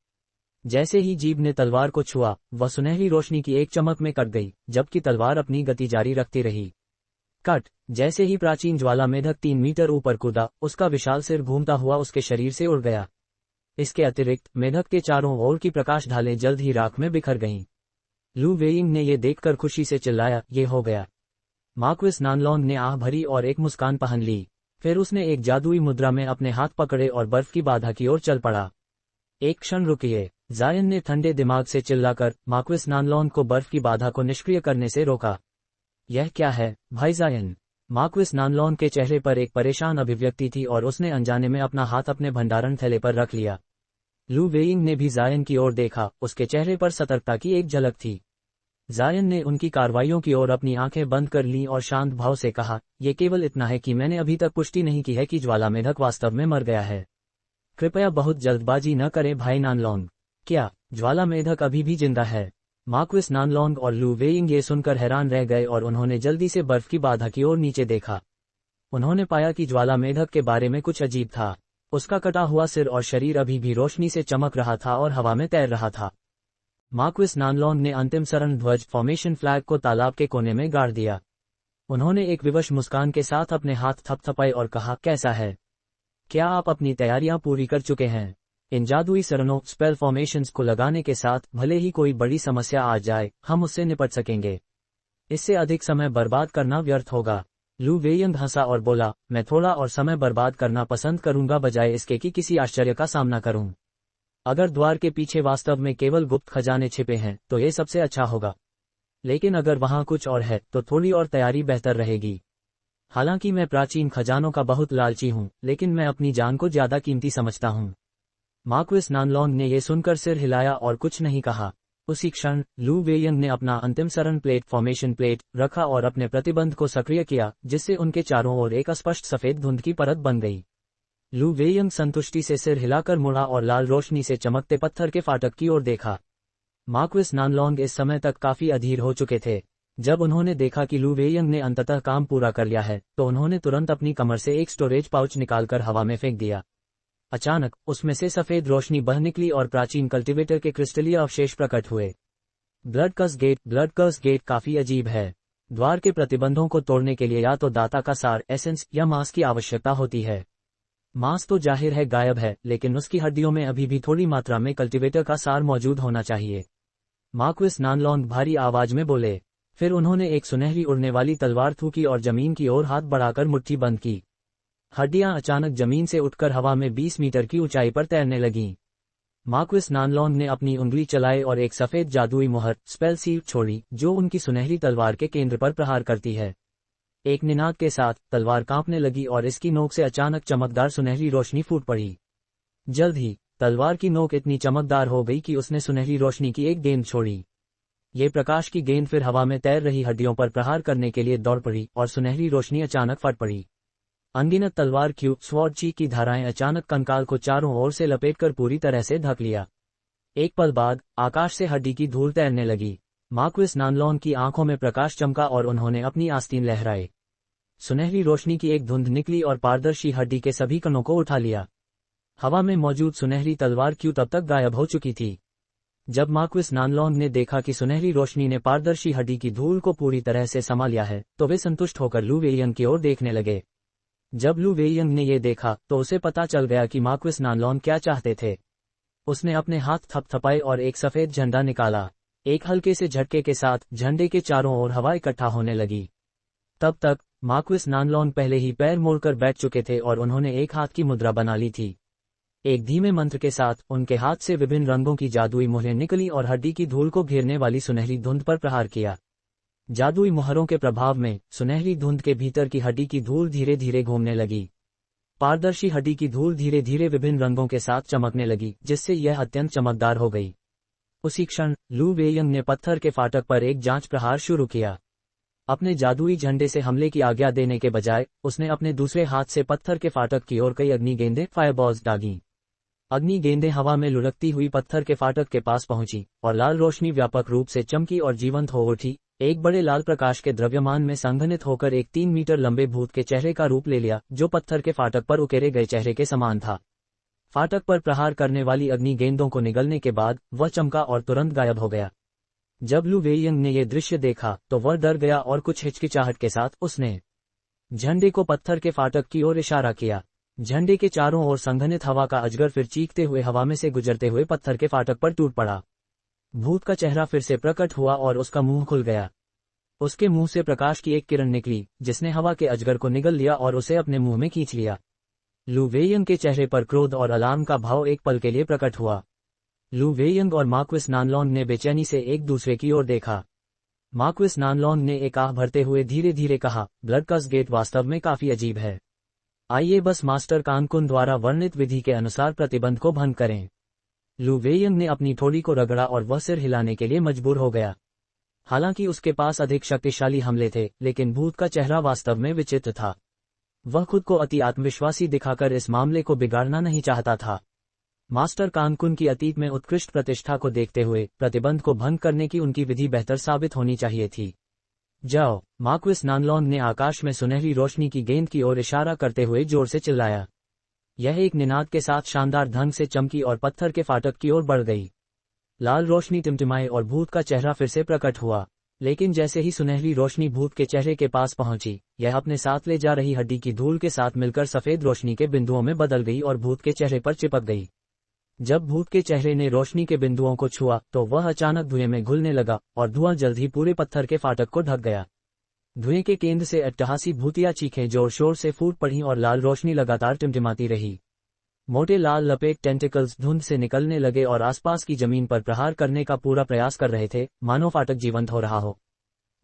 जैसे ही जीभ ने तलवार को छुआ, वह सुनहरी रोशनी की एक चमक में कट गई, जबकि तलवार अपनी गति जारी रखती रही। कट जैसे ही प्राचीन ज्वाला मेढक 3 मीटर ऊपर कूदा, उसका विशाल सिर घूमता हुआ उसके शरीर से उड़ गया। इसके अतिरिक्त मेढक के चारों ओर की प्रकाश ढालें जल्द ही राख में बिखर गईं। लू वेइंग ने यह देखकर खुशी से चिल्लाया, ये हो गया। मार्क्विस नानलोंग ने आह भरी और एक मुस्कान पहन ली। फिर उसने एक जादुई मुद्रा में अपने हाथ पकड़े और बर्फ की बाधा की ओर चल पड़ा। एक क्षण रुकिए, जायन ने ठंडे दिमाग से चिल्लाकर मार्क्विस नानलोंग को बर्फ की बाधा को निष्क्रिय करने से रोका। यह क्या है, भाई जायन? मार्क्विस नानलोंग के चेहरे पर एक परेशान अभिव्यक्ति थी और उसने अनजाने में अपना हाथ अपने भंडारण थैले पर रख लिया। लू वेइंग ने भी जायन की ओर देखा, उसके चेहरे पर सतर्कता की एक झलक थी। जायन ने उनकी कार्रवाइयों की ओर अपनी आंखें बंद कर लीं और शांत भाव से कहा, ये केवल इतना है कि मैंने अभी तक पुष्टि नहीं की है कि ज्वाला मेढक वास्तव में मर गया है। कृपया बहुत जल्दबाजी न करें भाई नानलोंग। क्या ज्वाला मेढक अभी भी जिंदा है? मार्क्विस नानलोंग और लू वेइंग ये सुनकर हैरान रह गए और उन्होंने जल्दी से बर्फ की बाधा की ओर नीचे देखा। उन्होंने पाया कि ज्वाला मेढक के बारे में कुछ अजीब था। उसका कटा हुआ सिर और शरीर अभी भी रोशनी से चमक रहा था और हवा में तैर रहा था। मार्क्विस नानलोंग ने अंतिम शरण ध्वज फॉर्मेशन फ्लैग को तालाब के कोने में गाड़ दिया। उन्होंने एक विवश मुस्कान के साथ अपने हाथ थपथपाए और कहा, कैसा है? क्या आप अपनी तैयारियां पूरी कर चुके हैं? इन जादुई शरणों स्पेल फॉर्मेशंस को लगाने के साथ भले ही कोई बड़ी समस्या आ जाए, हम उससे निपट सकेंगे। इससे अधिक समय बर्बाद करना व्यर्थ होगा। लू वेइंग हंसा और बोला, मैं थोड़ा और समय बर्बाद करना पसंद करूंगा बजाय इसके कि किसी आश्चर्य का सामना करूं। अगर द्वार के पीछे वास्तव में केवल गुप्त खजाने छिपे हैं तो ये सबसे अच्छा होगा, लेकिन अगर वहां कुछ और है तो थोड़ी और तैयारी बेहतर रहेगी। हालांकि मैं प्राचीन खजानों का बहुत लालची हूं, लेकिन मैं अपनी जान को ज्यादा कीमती समझता हूं। मार्क्विस नानलोंग ने यह सुनकर सिर हिलाया और कुछ नहीं कहा। उसी क्षण लू वेयंग ने अपना अंतिम सरन प्लेट फॉर्मेशन प्लेट रखा और अपने प्रतिबंध को सक्रिय किया, जिससे उनके चारों ओर एक अस्पष्ट सफेद धुंध की परत बन गई। लू वेयंग संतुष्टि से सिर हिलाकर मुड़ा और लाल रोशनी से चमकते पत्थर के फाटक की ओर देखा। मार्क्विस नानलोंग इस समय तक काफी अधीर हो चुके थे। जब उन्होंने देखा कि लू वेयंग ने अंततः काम पूरा कर लिया है, तो उन्होंने तुरंत अपनी कमर से एक स्टोरेज पाउच निकालकर हवा में फेंक दिया। अचानक उसमें से सफेद रोशनी बह निकली और प्राचीन कल्टीवेटर के क्रिस्टलीय अवशेष प्रकट हुए। ब्लड कर्स गेट काफी अजीब है। द्वार के प्रतिबंधों को तोड़ने के लिए या तो दाता का सार एसेंस या मांस की आवश्यकता होती है। मांस तो जाहिर है गायब है, लेकिन उसकी हड्डियों में अभी भी थोड़ी मात्रा में कल्टीवेटर का सार मौजूद होना चाहिए। मार्क्विस नानलोंग भारी आवाज में बोले। फिर उन्होंने एक सुनहरी उड़ने वाली तलवार थूकी और जमीन की ओर हाथ बढ़ाकर मुट्ठी बंद की। हड्डियां अचानक जमीन से उठकर हवा में 20 मीटर की ऊंचाई पर तैरने लगीं। मार्क्विस नानलोंग ने अपनी उंगली चलाई और एक सफेद जादुई मुहर स्पेल सील छोड़ी, जो उनकी सुनहरी तलवार के केंद्र पर प्रहार करती है। एक निनाद के साथ तलवार कांपने लगी और इसकी नोक से अचानक चमकदार सुनहरी रोशनी फूट पड़ी। जल्द ही तलवार की नोक इतनी चमकदार हो गई कि उसने सुनहरी रोशनी की एक गेंद छोड़ी। ये प्रकाश की गेंद फिर हवा में तैर रही हड्डियों पर प्रहार करने के लिए दौड़ पड़ी और सुनहरी रोशनी अचानक फट पड़ी। अनगिनत तलवार क्यू स्वॉर्ड ची की धाराएं अचानक कंकाल को चारों ओर से लपेटकर पूरी तरह से ढक लिया। एक पल बाद आकाश से हड्डी की धूल तैरने लगी। मार्क्विस नानलोंग की आंखों में प्रकाश चमका और उन्होंने अपनी आस्तीन लहराए। सुनहरी रोशनी की एक धुंध निकली और पारदर्शी हड्डी के सभी कणों को उठा लिया। हवा में मौजूद सुनहरी तलवार क्यू तब तक गायब हो चुकी थी। जब मार्क्विस नानलोंग ने देखा कि सुनहरी रोशनी ने पारदर्शी हड्डी की धूल को पूरी तरह से समा लिया है, तो वे संतुष्ट होकर लू वेयंग की ओर देखने लगे। जब लू वेयंग ने ये देखा तो उसे पता चल गया कि मार्क्विस नानलोंग क्या चाहते थे। उसने अपने हाथ थपथपाए और एक सफेद झंडा निकाला। एक हल्के से झटके के साथ झंडे के चारों ओर हवा इकट्ठा होने लगी। तब तक मार्क्विस नानलोंग पहले ही पैर मोड़कर बैठ चुके थे और उन्होंने एक हाथ की मुद्रा बना ली थी। एक धीमे मंत्र के साथ उनके हाथ से विभिन्न रंगों की जादुई मुहरें निकली और हड्डी की धूल को घेरने वाली सुनहरी धुंध पर प्रहार किया। जादुई मुहरों के प्रभाव में सुनहरी धुंध के भीतर की हड्डी की धूल धीरे धीरे घूमने लगी। पारदर्शी हड्डी की धूल धीरे धीरे विभिन्न रंगों के साथ चमकने लगी, जिससे यह अत्यंत चमकदार हो गई। उसी क्षण लू वेयंग ने पत्थर के फाटक पर एक जांच प्रहार शुरू किया। अपने जादुई झंडे से हमले की आज्ञा देने के बजाय उसने अपने दूसरे हाथ से पत्थर के फाटक की ओर कई अग्नि गेंदें फायरबॉल्स दागीं। अग्नि गेंदें हवा में लुढ़कती हुई पत्थर के फाटक के पास पहुंची और लाल रोशनी व्यापक रूप से चमकी और जीवंत हो उठी। एक बड़े लाल प्रकाश के द्रव्यमान में संघनित होकर एक 3 मीटर लंबे भूत के चेहरे का रूप ले लिया, जो पत्थर के फाटक पर उकेरे गए चेहरे के समान था। फाटक पर प्रहार करने वाली अग्नि गेंदों को निगलने के बाद वह चमका और तुरंत गायब हो गया। जब लू वेयंग ने यह दृश्य देखा तो वह डर गया और कुछ हिचकिचाहट के साथ उसने झंडे को पत्थर के फाटक की ओर इशारा किया। झंडे के चारों ओर संघनित हवा का अजगर फिर चीखते हुए हवा में से गुजरते हुए पत्थर के फाटक पर टूट पड़ा। भूत का चेहरा फिर से प्रकट हुआ और उसका मुंह खुल गया। उसके मुंह से प्रकाश की एक किरण निकली, जिसने हवा के अजगर को निगल लिया और उसे अपने मुंह में खींच लिया। लू वेयंग के चेहरे पर क्रोध और अलार्म का भाव एक पल के लिए प्रकट हुआ। लू वेयंग और मार्क्विस नानलोंग ने बेचैनी से एक दूसरे की ओर देखा। मार्क्विस नानलोंग ने एक आह भरते हुए धीरे धीरे कहा, ब्लड कर्स गेट वास्तव में काफी अजीब है। आइए बस मास्टर कानकुन द्वारा वर्णित विधि के अनुसार प्रतिबंध को भंग करें। लू वेयंग ने अपनी थोड़ी को रगड़ा और वह सिर हिलाने के लिए मजबूर हो गया। हालांकि उसके पास अधिक शक्तिशाली हमले थे, लेकिन भूत का चेहरा वास्तव में विचित्र था। वह खुद को अति आत्मविश्वासी दिखाकर इस मामले को बिगाड़ना नहीं चाहता था। मास्टर कानकुन की अतीत में उत्कृष्ट प्रतिष्ठा को देखते हुए प्रतिबंध को भंग करने की उनकी विधि बेहतर साबित होनी चाहिए थी। जाओ, मार्क्विस नानलोंग ने आकाश में सुनहरी रोशनी की गेंद की ओर इशारा करते हुए जोर से चिल्लाया। यह एक निनाद के साथ शानदार ढंग से चमकी और पत्थर के फाटक की ओर बढ़ गई। लाल रोशनी टिमटिमाई और भूत का चेहरा फिर से प्रकट हुआ, लेकिन जैसे ही सुनहरी रोशनी भूत के चेहरे के पास पहुंची, यह अपने साथ ले जा रही हड्डी की धूल के साथ मिलकर सफेद रोशनी के बिंदुओं में बदल गई और भूत के चेहरे पर चिपक गई। जब भूत के चेहरे ने रोशनी के बिंदुओं को छुआ तो वह अचानक धुएं में घुलने लगा और धुआं जल्द ही पूरे पत्थर के फाटक को ढक गया। धुएं के केंद्र से अट्टहासी भूतिया चीखें जोर शोर से फूट पड़ी और लाल रोशनी लगातार टिमटिमाती रही। मोटे लाल लपेट टेंटिकल्स धुंध से निकलने लगे और आसपास की जमीन पर प्रहार करने का पूरा प्रयास कर रहे थे, मानो फाटक जीवंत हो रहा हो।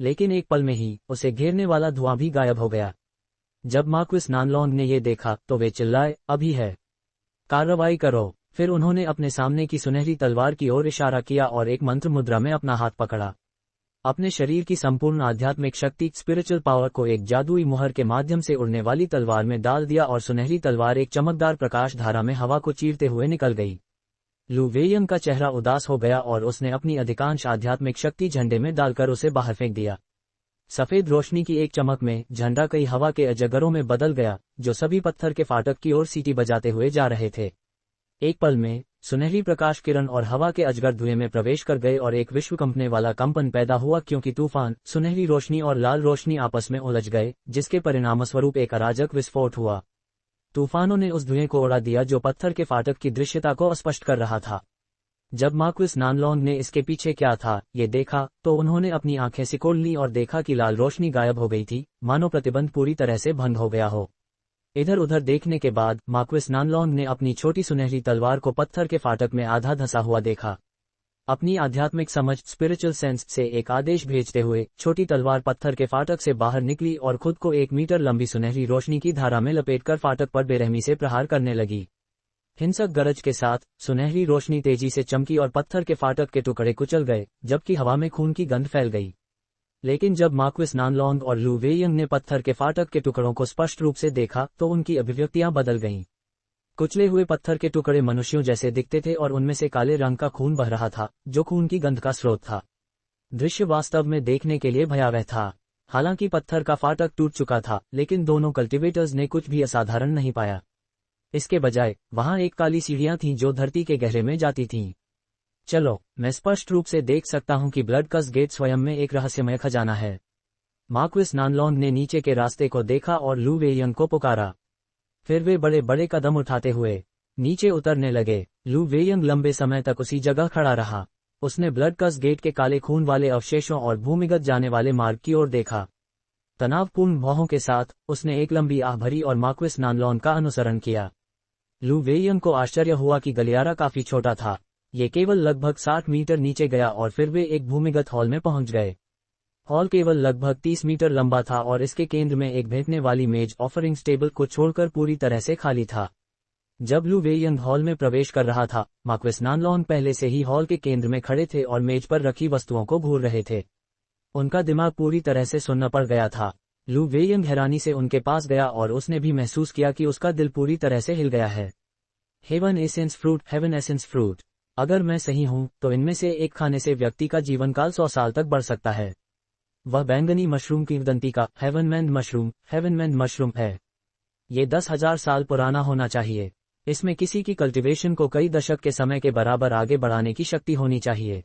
लेकिन एक पल में ही उसे घेरने वाला धुआं भी गायब हो गया। जब मार्क्विस नानलोंग ने ये देखा तो वे चिल्लाए, अभी है, कार्रवाई करो। फिर उन्होंने अपने सामने की सुनहरी तलवार की ओर इशारा किया और एक मंत्र मुद्रा में अपना हाथ पकड़ा। अपने शरीर की संपूर्ण आध्यात्मिक शक्ति स्पिरिचुअल पावर को एक जादुई मुहर के माध्यम से उड़ने वाली तलवार में डाल दिया और सुनहरी तलवार एक चमकदार प्रकाश धारा में हवा को चीरते हुए निकल गई। लू वेयंग का चेहरा उदास हो गया और उसने अपनी अधिकांश आध्यात्मिक शक्ति झंडे में डालकर उसे बाहर फेंक दिया। सफेद रोशनी की एक चमक में झंडा कई हवा के अजगरों में बदल गया, जो सभी पत्थर के फाटक की ओर सीटी बजाते हुए जा रहे थे। एक पल में सुनहरी प्रकाश किरण और हवा के अजगर धुएं में प्रवेश कर गए और एक विश्व कंपने वाला कंपन पैदा हुआ, क्योंकि तूफान, सुनहरी रोशनी और लाल रोशनी आपस में उलझ गए, जिसके परिणामस्वरूप एक अराजक विस्फोट हुआ। तूफानों ने उस धुएं को उड़ा दिया जो पत्थर के फाटक की दृश्यता को स्पष्ट कर रहा था। जब मार्क्विस नानलोंग ने इसके पीछे क्या था ये देखा तो उन्होंने अपनी आंखें सिकोड़ लीं और देखा कि लाल रोशनी गायब हो गई थी, मानो प्रतिबंध पूरी तरह से भंग हो गया हो। इधर उधर देखने के बाद मार्क्विस नानलोंग ने अपनी छोटी सुनहरी तलवार को पत्थर के फाटक में आधा धंसा हुआ देखा। अपनी आध्यात्मिक समझ स्पिरिचुअल सेंस से एक आदेश भेजते हुए छोटी तलवार पत्थर के फाटक से बाहर निकली और खुद को 1 मीटर लंबी सुनहरी रोशनी की धारा में लपेटकर फाटक पर बेरहमी से प्रहार करने लगी। हिंसक गरज के साथ सुनहरी रोशनी तेजी से चमकी और पत्थर के फाटक के टुकड़े कुचल गए, जबकि हवा में खून की गंध फैल गई। लेकिन जब मार्क्विस नानलोंग और लू वेयंग ने पत्थर के फाटक के टुकड़ों को स्पष्ट रूप से देखा तो उनकी अभिव्यक्तियां बदल गईं। कुचले हुए पत्थर के टुकड़े मनुष्यों जैसे दिखते थे और उनमें से काले रंग का खून बह रहा था, जो खून की गंध का स्रोत था। दृश्य वास्तव में देखने के लिए भयावह था। हालांकि पत्थर का फाटक टूट चुका था, लेकिन दोनों कल्टिवेटर्स ने कुछ भी असाधारण नहीं पाया। इसके बजाय वहां एक काली सीढ़ियां थीं जो धरती के गहरे में जाती थीं। चलो, मैं स्पष्ट रूप से देख सकता हूं कि ब्लड कस गेट स्वयं में एक रहस्यमय खजाना है। मार्क्विस नानलोंग ने नीचे के रास्ते को देखा और लू वेयंग को पुकारा। फिर वे बड़े बड़े कदम उठाते हुए नीचे उतरने लगे। लू वेयंग लंबे समय तक उसी जगह खड़ा रहा। उसने ब्लड कस गेट के काले खून वाले अवशेषों और भूमिगत जाने वाले मार्ग की ओर देखा। तनावपूर्ण भौहों के साथ उसने एक लंबी आह भरी और मार्क्विस नानलोंग का अनुसरण किया। लू वेयंग को आश्चर्य हुआ कि गलियारा काफी छोटा था। ये केवल लगभग 60 मीटर नीचे गया और फिर वे एक भूमिगत हॉल में पहुंच गए। हॉल केवल लगभग 30 मीटर लंबा था और इसके केंद्र में एक भेंटने वाली मेज ऑफरिंग्स टेबल को छोड़कर पूरी तरह से खाली था। जब लू वेयंग हॉल में प्रवेश कर रहा था, मार्क्विस नानलोंग पहले से ही हॉल के केंद्र में खड़े थे और मेज पर रखी वस्तुओं को घूर रहे थे। उनका दिमाग पूरी तरह से सुन्न पड़ गया था। लू वेयंग हैरानी से उनके पास गया और उसने भी महसूस किया कि उसका दिल पूरी तरह से हिल गया है। Heaven essence fruit. अगर मैं सही हूं तो इनमें से एक खाने से व्यक्ति का जीवनकाल 100 साल तक बढ़ सकता है। वह बैंगनी मशरूम किंवदंती का हेवनमेंड मशरूम है। ये 10,000 साल पुराना होना चाहिए। इसमें किसी की कल्टीवेशन को कई दशक के समय के बराबर आगे बढ़ाने की शक्ति होनी चाहिए।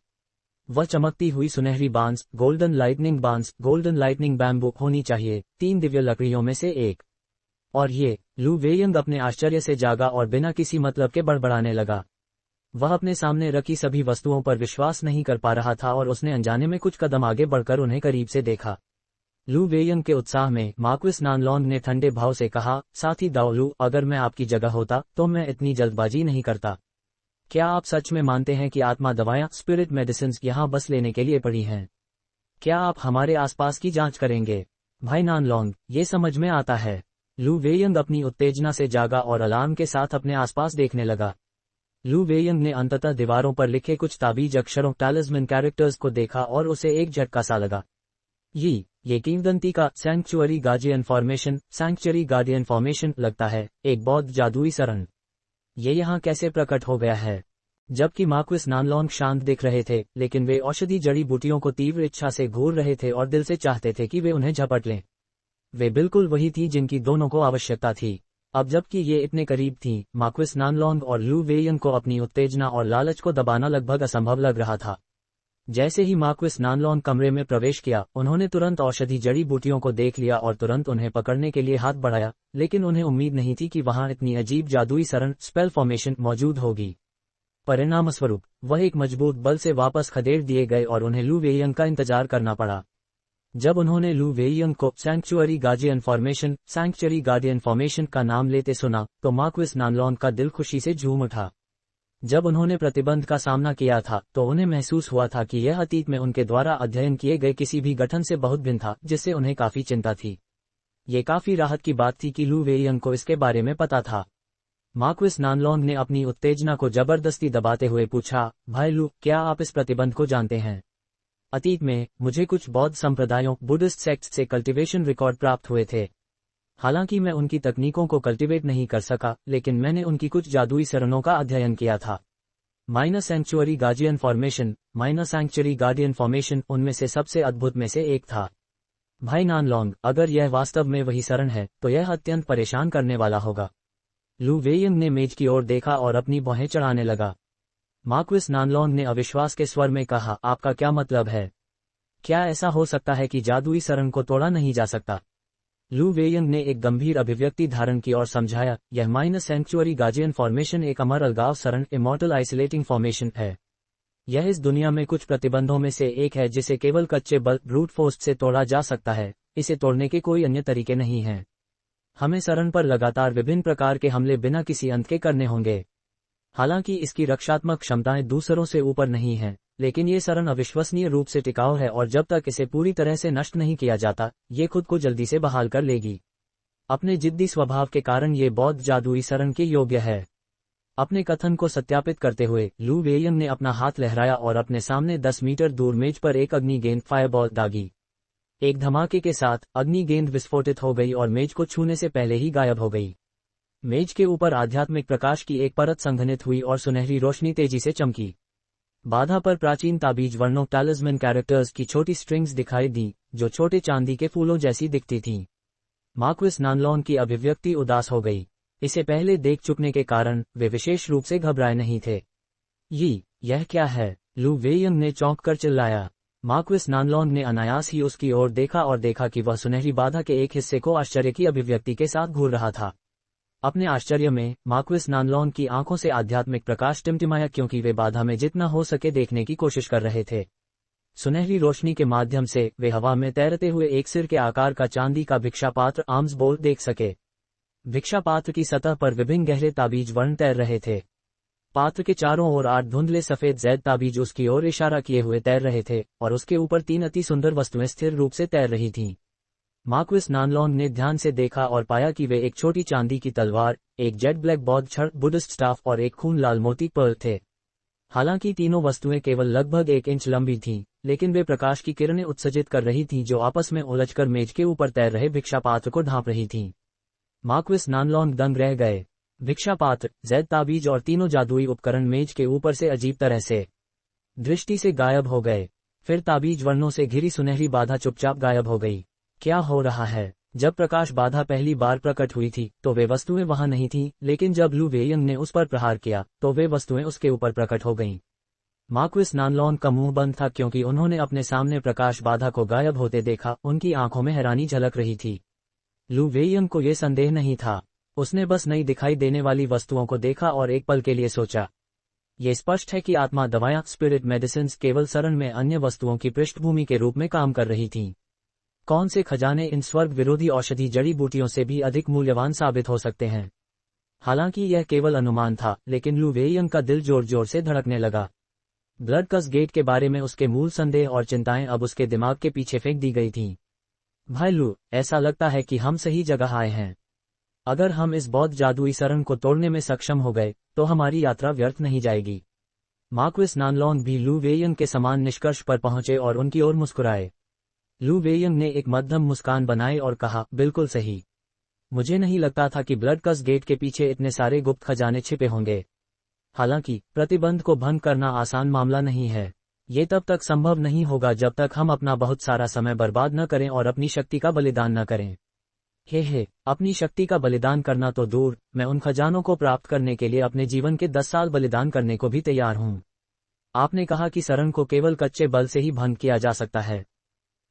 वह चमकती हुई सुनहरी बांस, गोल्डन लाइटनिंग बैम्बू होनी चाहिए, 3 दिव्य लकड़ियों में से एक। और ये, लू वेयंग अपने आश्चर्य से जागा और बिना किसी मतलब के बड़बड़ाने लगा। वह अपने सामने रखी सभी वस्तुओं पर विश्वास नहीं कर पा रहा था और उसने अनजाने में कुछ कदम आगे बढ़कर उन्हें करीब से देखा। लू वेयंग के उत्साह में मार्क्विस नानलोंग ने ठंडे भाव से कहा, साथी दाओलू, अगर मैं आपकी जगह होता तो मैं इतनी जल्दबाजी नहीं करता। क्या आप सच में मानते हैं कि आत्मा दवाएं, स्पिरिट मेडिसिन्स यहाँ बस लेने के लिए पड़ी हैं? क्या आप हमारे आसपास की जांच करेंगे? भाई नानलोंग, ये समझ में आता है। लू वेयंग अपनी उत्तेजना से जागा और अलार्म के साथ अपने आसपास देखने लगा। लू वेयंग ने अंततः दीवारों पर लिखे कुछ ताबीज अक्षरों टैलिस्मैन कैरेक्टर्स को देखा और उसे एक झटका सा लगा। ये किंवदंती का सैंक्चुअरी गार्डियन फॉर्मेशन लगता है, एक बौद्ध जादुई शरण। ये यहाँ कैसे प्रकट हो गया है? जबकि मार्क्विस नानलोंग शांत दिख रहे थे, लेकिन वे औषधि जड़ी बूटियों को तीव्र इच्छा से घूर रहे थे और दिल से चाहते थे कि वे उन्हें झपट लें। वे बिल्कुल वही थी जिनकी दोनों को आवश्यकता थी। अब जबकि ये इतने करीब थीं, मार्क्विस नानलोंग और लू वेयंग को अपनी उत्तेजना और लालच को दबाना लगभग असंभव लग रहा था। जैसे ही मार्क्विस नानलोंग कमरे में प्रवेश किया, उन्होंने तुरंत औषधि जड़ी बूटियों को देख लिया और तुरंत उन्हें पकड़ने के लिए हाथ बढ़ाया, लेकिन उन्हें उम्मीद नहीं थी कि वहां इतनी अजीब जादुई शरण स्पेल फॉर्मेशन मौजूद होगी। परिणामस्वरूप वह एक मजबूत बल से वापस खदेड़ दिए गए और उन्हें लू वेयंग का इंतजार करना पड़ा। जब उन्होंने लू वेयंग को सैंक्चुअरी गार्डियन फॉर्मेशन का नाम लेते सुना तो मार्क्विस नानलोंग का दिल खुशी से झूम उठा। जब उन्होंने प्रतिबंध का सामना किया था तो उन्हें महसूस हुआ था कि यह अतीत में उनके द्वारा अध्ययन किए गए किसी भी गठन से बहुत भिन्न था, जिससे उन्हें काफी चिंता थी। ये काफी राहत की बात थी कि लू वेयंग को इसके बारे में पता था। मार्क्विस नानलोंग ने अपनी उत्तेजना को जबरदस्ती दबाते हुए पूछा, भाई लू, क्या आप इस प्रतिबंध को जानते हैं? अतीत में मुझे कुछ बौद्ध संप्रदायों बुद्धिस्ट सेक्ट्स से कल्टीवेशन रिकॉर्ड प्राप्त हुए थे। हालांकि मैं उनकी तकनीकों को कल्टीवेट नहीं कर सका, लेकिन मैंने उनकी कुछ जादुई सरणों का अध्ययन किया था। सैंक्चुअरी गार्डियन फॉर्मेशन उनमें से सबसे अद्भुत में से एक था। भाई नानलोंग, अगर यह वास्तव में वही शरण है तो यह अत्यंत परेशान करने वाला होगा। लू वेयंग ने मेज की ओर देखा और अपनी भौहें चढ़ाने लगा। मार्क्विस नानलोंग ने अविश्वास के स्वर में कहा, आपका क्या मतलब है? क्या ऐसा हो सकता है कि जादुई शरण को तोड़ा नहीं जा सकता? लू वेयंग ने एक गंभीर अभिव्यक्ति धारण की और समझाया, यह सैंक्चुअरी गार्डियन फॉर्मेशन एक अमर अलगाव शरण इमॉर्टल आइसोलेटिंग फॉर्मेशन है। यह इस दुनिया में कुछ प्रतिबंधों में से एक है जिसे केवल कच्चे बल ब्रूट फोर्स से तोड़ा जा सकता है। इसे तोड़ने के कोई अन्य तरीके नहीं हैं। हमें शरण पर लगातार विभिन्न प्रकार के हमले बिना किसी अंत के करने होंगे। हालांकि इसकी रक्षात्मक क्षमताएं दूसरों से ऊपर नहीं हैं, लेकिन ये शरण अविश्वसनीय रूप से टिकाऊ है और जब तक इसे पूरी तरह से नष्ट नहीं किया जाता, ये खुद को जल्दी से बहाल कर लेगी। अपने जिद्दी स्वभाव के कारण ये बौद्ध जादुई शरण के योग्य है। अपने कथन को सत्यापित करते हुए लू वेयंग ने अपना हाथ लहराया और अपने सामने 10 मीटर दूर मेज पर एक अग्नि गेंद फायरबॉल दागी। एक धमाके के साथ अग्नि गेंद विस्फोटित हो गई और मेज को छूने से पहले ही गायब हो गई। मेज के ऊपर आध्यात्मिक प्रकाश की एक परत संघनित हुई और सुनहरी रोशनी तेजी से चमकी। बाधा पर प्राचीन ताबीज वर्णों टैलिस्मैन कैरेक्टर्स की छोटी स्ट्रिंग्स दिखाई दी, जो छोटे चांदी के फूलों जैसी दिखती थीं। मार्क्विस नानलोंग की अभिव्यक्ति उदास हो गई। इसे पहले देख चुकने के कारण वे विशेष रूप से घबराए नहीं थे। यह क्या है? लू वेयंग ने चौंक कर चिल्लाया। मार्क्विस नानलोंग ने अनायास ही उसकी ओर देखा और देखा कि वह सुनहरी बाधा के एक हिस्से को आश्चर्य की अभिव्यक्ति के साथ घूर रहा था। अपने आश्चर्य में मार्क्विस नानलोंग की आंखों से आध्यात्मिक प्रकाश टिमटिमाया, क्योंकि वे बाधा में जितना हो सके देखने की कोशिश कर रहे थे। सुनहरी रोशनी के माध्यम से वे हवा में तैरते हुए एक सिर के आकार का चांदी का भिक्षा पात्र आर्म्स बोल देख सके। भिक्षा पात्र की सतह पर विभिन्न गहरे ताबीज वर्ण तैर रहे थे। पात्र के चारों ओर 8 धुंधले सफेद जैद ताबीज उसकी ओर इशारा किए हुए तैर रहे थे और उसके ऊपर 3 अति सुंदर वस्तुएं स्थिर रूप से तैर रही थीं। मार्क्विस नानलोंग ने ध्यान से देखा और पाया कि वे एक छोटी चांदी की तलवार, एक जेट ब्लैक बौद्ध छड़ बुद्धिस्ट स्टाफ और एक खून लाल मोती पर्ल थे। हालांकि तीनों वस्तुएं केवल लगभग 1 इंच लंबी थीं, लेकिन वे प्रकाश की किरणें उत्सर्जित कर रही थीं जो आपस में उलझकर मेज के ऊपर तैर रहे भिक्षा पात्र को ढांप रही थीं। मार्क्विस नानलोंग दंग रह गए। भिक्षा पात्र, जैद ताबीज और तीनों जादुई उपकरण मेज के ऊपर से अजीब तरह से दृष्टि से गायब हो गए। फिर ताबीज वर्णों से घिरी सुनहरी बाधा चुपचाप गायब हो गई। क्या हो रहा है? जब प्रकाश बाधा पहली बार प्रकट हुई थी तो वे वस्तुएं वहां नहीं थीं, लेकिन जब लू वेयंग ने उस पर प्रहार किया तो वे वस्तुएं उसके ऊपर प्रकट हो गईं। मार्क्विस नानलोंग का मुंह बंद था क्योंकि उन्होंने अपने सामने प्रकाश बाधा को गायब होते देखा। उनकी आंखों में हैरानी झलक रही थी। लू वेयंग को यह संदेह नहीं था। उसने बस नई दिखाई देने वाली वस्तुओं को देखा और एक पल के लिए सोचा। ये स्पष्ट है कि आत्मा दवाएं, स्पिरिट मेडिसिन्स केवल शरण में अन्य वस्तुओं की पृष्ठभूमि के रूप में काम कर रही थीं। कौन से खजाने इन स्वर्ग विरोधी औषधि जड़ी बूटियों से भी अधिक मूल्यवान साबित हो सकते हैं? हालांकि यह केवल अनुमान था, लेकिन लू वेयंग का दिल जोर जोर से धड़कने लगा। ब्लड कस गेट के बारे में उसके मूल संदेह और चिंताएं अब उसके दिमाग के पीछे फेंक दी गई थीं। भाई लू, ऐसा लगता है कि हम सही जगह आए हैं। अगर हम इस बौद्ध जादुई शरण को तोड़ने में सक्षम हो गए तो हमारी यात्रा व्यर्थ नहीं जाएगी। मार्क्विस नानलोंग भी लू वेयंग के समान निष्कर्ष पर पहुंचे और उनकी ओर मुस्कुराए। लू वेयंग ने एक मध्यम मुस्कान बनाई और कहा, बिल्कुल सही। मुझे नहीं लगता था कि ब्लड कस गेट के पीछे इतने सारे गुप्त खजाने छिपे होंगे। हालांकि प्रतिबंध को भंग करना आसान मामला नहीं है। ये तब तक संभव नहीं होगा जब तक हम अपना बहुत सारा समय बर्बाद न करें और अपनी शक्ति का बलिदान न करें। अपनी शक्ति का बलिदान करना तो दूर, मैं उन खजानों को प्राप्त करने के लिए अपने जीवन के 10 साल बलिदान करने को भी तैयार हूं। आपने कहा कि शरण को केवल कच्चे बल से ही भंग किया जा सकता है।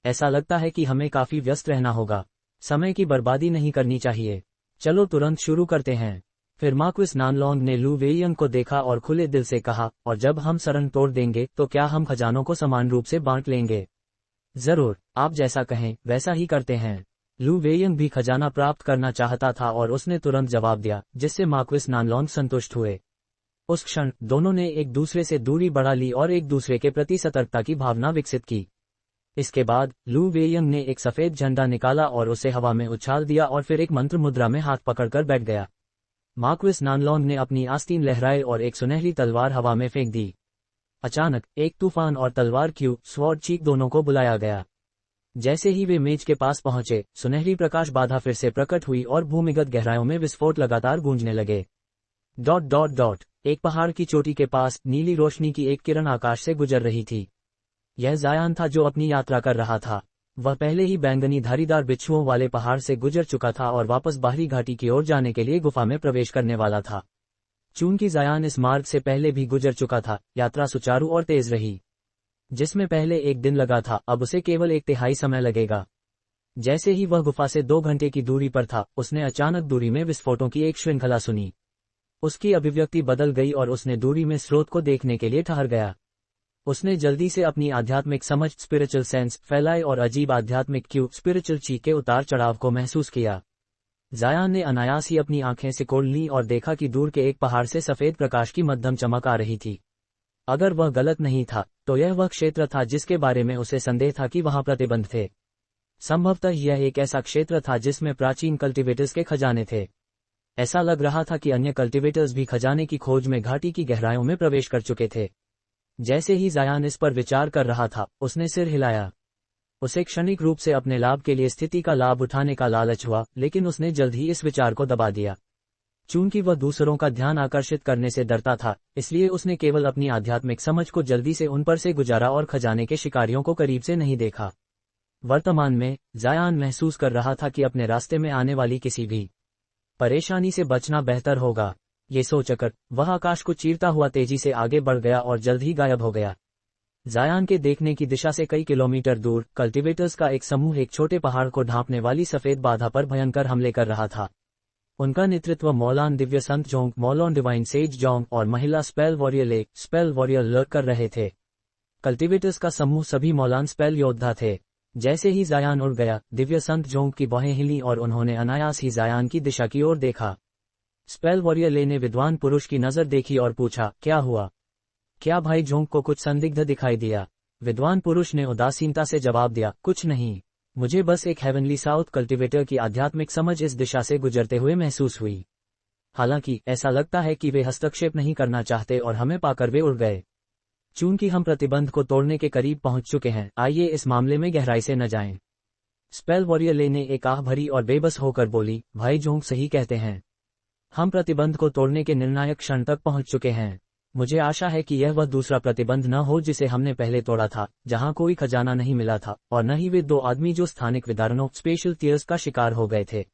ऐसा लगता है कि हमें काफी व्यस्त रहना होगा। समय की बर्बादी नहीं करनी चाहिए। चलो तुरंत शुरू करते हैं। फिर मार्क्विस नानलोंग ने लू वेयंग को देखा और खुले दिल से कहा, और जब हम शरण तोड़ देंगे तो क्या हम खजानों को समान रूप से बांट लेंगे? जरूर, आप जैसा कहें वैसा ही करते हैं। लू वेयंग भी खजाना प्राप्त करना चाहता था और उसने तुरंत जवाब दिया, जिससे मार्क्विस नानलोंग संतुष्ट हुए। उस क्षण दोनों ने एक दूसरे से दूरी बढ़ा ली और एक दूसरे के प्रति सतर्कता की भावना विकसित की। इसके बाद लू वेयंग ने एक सफेद झंडा निकाला और उसे हवा में उछाल दिया और फिर एक मंत्र मुद्रा में हाथ पकड़कर बैठ गया। मार्क्विस नानलोंग ने अपनी आस्तीन लहराए और एक सुनहरी तलवार हवा में फेंक दी। अचानक एक तूफान और तलवार क्यू स्वॉर्ड चीक दोनों को बुलाया गया। जैसे ही वे मेज के पास पहुंचे, सुनहरी प्रकाश बाधा फिर से प्रकट हुई और भूमिगत गहराइयों में विस्फोट लगातार गूंजने लगे। ... एक पहाड़ की चोटी के पास नीली रोशनी की एक किरण आकाश से गुजर रही थी। यह जायान था जो अपनी यात्रा कर रहा था। वह पहले ही बैंगनी धारीदार बिच्छुओं वाले पहाड़ से गुजर चुका था और वापस बाहरी घाटी की ओर जाने के लिए गुफा में प्रवेश करने वाला था। चूंकि जायान इस मार्ग से पहले भी गुजर चुका था, यात्रा सुचारू और तेज रही। जिसमें पहले 1 दिन लगा था, अब उसे केवल 1/3 समय लगेगा। जैसे ही वह गुफा से 2 घंटे की दूरी पर था, उसने अचानक दूरी में विस्फोटों की एक श्रृंखला सुनी। उसकी अभिव्यक्ति बदल गई और उसने दूरी में स्रोत को देखने के लिए ठहर गया। उसने जल्दी से अपनी आध्यात्मिक समझ स्पिरिचुअल सेंस फैलाए और अजीब आध्यात्मिक क्यू स्पिरिचुअल ची के उतार चढ़ाव को महसूस किया। जायान ने अनायास ही अपनी आंखें सिकोड़ लीं और देखा कि दूर के एक पहाड़ से सफेद प्रकाश की मध्यम चमक आ रही थी। अगर वह गलत नहीं था, तो यह वह क्षेत्र था जिसके बारे में उसे संदेह था कि वहां प्रतिबंध थे। संभवतः यह एक ऐसा क्षेत्र था जिसमें प्राचीन कल्टिवेटर्स के खजाने थे। ऐसा लग रहा था कि अन्य कल्टिवेटर्स भी खजाने की खोज में घाटी की गहराइयों में प्रवेश कर चुके थे। जैसे ही जायान इस पर विचार कर रहा था, उसने सिर हिलाया। उसे क्षणिक रूप से अपने लाभ के लिए स्थिति का लाभ उठाने का लालच हुआ, लेकिन उसने जल्द ही इस विचार को दबा दिया। चूंकि वह दूसरों का ध्यान आकर्षित करने से डरता था, इसलिए उसने केवल अपनी आध्यात्मिक समझ को जल्दी से उन पर से गुजारा और खजाने के शिकारियों को करीब से नहीं देखा। वर्तमान में जायान महसूस कर रहा था कि अपने रास्ते में आने वाली किसी भी परेशानी से बचना बेहतर होगा। ये सोचकर वह आकाश को चीरता हुआ तेजी से आगे बढ़ गया और जल्द ही गायब हो गया। जायान के देखने की दिशा से कई किलोमीटर दूर कल्टिवेटर्स का एक समूह एक छोटे पहाड़ को ढांपने वाली सफेद बाधा पर भयंकर हमले कर रहा था। उनका नेतृत्व मौलान दिव्य संत Jong, Maulana divine says Jong और महिला spell warrior lake spell warrior lurk कर रहे थे। कल्टिवेटर्स का समूह सभी मौलान स्पेल योद्धा थे। जैसे ही जायान उड़ गया, दिव्य संत जोंग की बाहें हिली और उन्होंने अनायास ही जायान की दिशा की ओर देखा। स्पेल वॉरियर ले ने विद्वान पुरुष की नजर देखी और पूछा, क्या हुआ? क्या भाई जोंग को कुछ संदिग्ध दिखाई दिया? विद्वान पुरुष ने उदासीनता से जवाब दिया, कुछ नहीं, मुझे बस एक हेवनली साउथ कल्टिवेटर की आध्यात्मिक समझ इस दिशा से गुजरते हुए महसूस हुई। हालांकि ऐसा लगता है कि वे हस्तक्षेप नहीं करना चाहते और हमें पाकर वे उड़ गए। चूंकि हम प्रतिबंध को तोड़ने के करीब पहुंच चुके हैं, आइए इस मामले में गहराई से न जाएं। स्पेल वॉरियर ले ने एक आह भरी और बेबस होकर बोली, भाई जोंग सही कहते हैं। हम प्रतिबंध को तोड़ने के निर्णायक क्षण तक पहुंच चुके हैं। मुझे आशा है कि यह वह दूसरा प्रतिबंध न हो जिसे हमने पहले तोड़ा था, जहां कोई खजाना नहीं मिला था, और न ही वे 2 आदमी जो स्थानिक विदारणों स्पेशल टीयर्स का शिकार हो गए थे।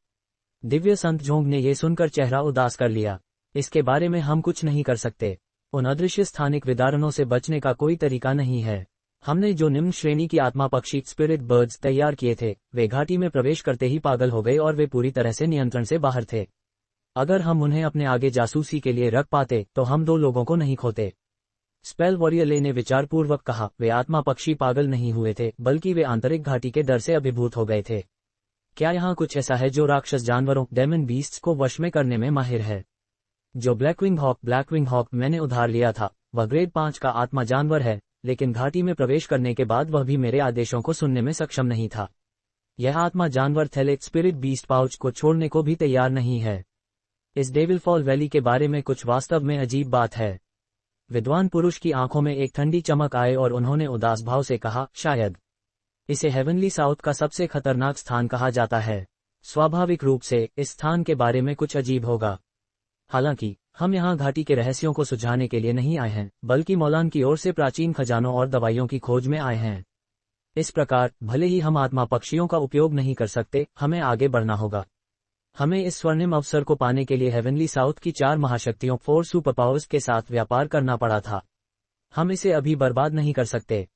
दिव्य संत जोंग ने यह सुनकर चेहरा उदास कर लिया। इसके बारे में हम कुछ नहीं कर सकते। उन अदृश्य स्थानिक विदारणों से बचने का कोई तरीका नहीं है। हमने जो निम्न श्रेणी की आत्मा पक्षी स्पिरिट बर्ड्स तैयार किए थे, वे घाटी में प्रवेश करते ही पागल हो गए और वे पूरी तरह से नियंत्रण से बाहर थे। अगर हम उन्हें अपने आगे जासूसी के लिए रख पाते तो हम 2 लोगों को नहीं खोते। स्पेल वॉरियर ले ने विचारपूर्वक कहा, वे आत्मा पक्षी पागल नहीं हुए थे, बल्कि वे आंतरिक घाटी के डर से अभिभूत हो गए थे। क्या यहाँ कुछ ऐसा है जो राक्षस जानवरों डेमन बीस्ट्स को वश में करने में माहिर है? जो ब्लैकविंग हॉक मैंने उधार लिया था, वह ग्रेड 5 का आत्मा जानवर है, लेकिन घाटी में प्रवेश करने के बाद वह भी मेरे आदेशों को सुनने में सक्षम नहीं था। यह आत्मा जानवर थेलेट स्पिरिट बीस्ट पाउच को छोड़ने को भी तैयार नहीं है। इस डेविलफॉल वैली के बारे में कुछ वास्तव में अजीब बात है। विद्वान पुरुष की आंखों में एक ठंडी चमक आए और उन्होंने उदास भाव से कहा, शायद इसे हेवनली साउथ का सबसे खतरनाक स्थान कहा जाता है। स्वाभाविक रूप से इस स्थान के बारे में कुछ अजीब होगा। हालांकि हम यहाँ घाटी के रहस्यों को सुझाने के लिए नहीं आए हैं, बल्कि मौलान की ओर से प्राचीन खजानों और दवाइयों की खोज में आए हैं। इस प्रकार भले ही हम आत्मा पक्षियों का उपयोग नहीं कर सकते, हमें आगे बढ़ना होगा। हमें इस स्वर्णिम अवसर को पाने के लिए हेवनली साउथ की 4 महाशक्तियों 4 सुपर पावर्स के साथ व्यापार करना पड़ा था। हम इसे अभी बर्बाद नहीं कर सकते।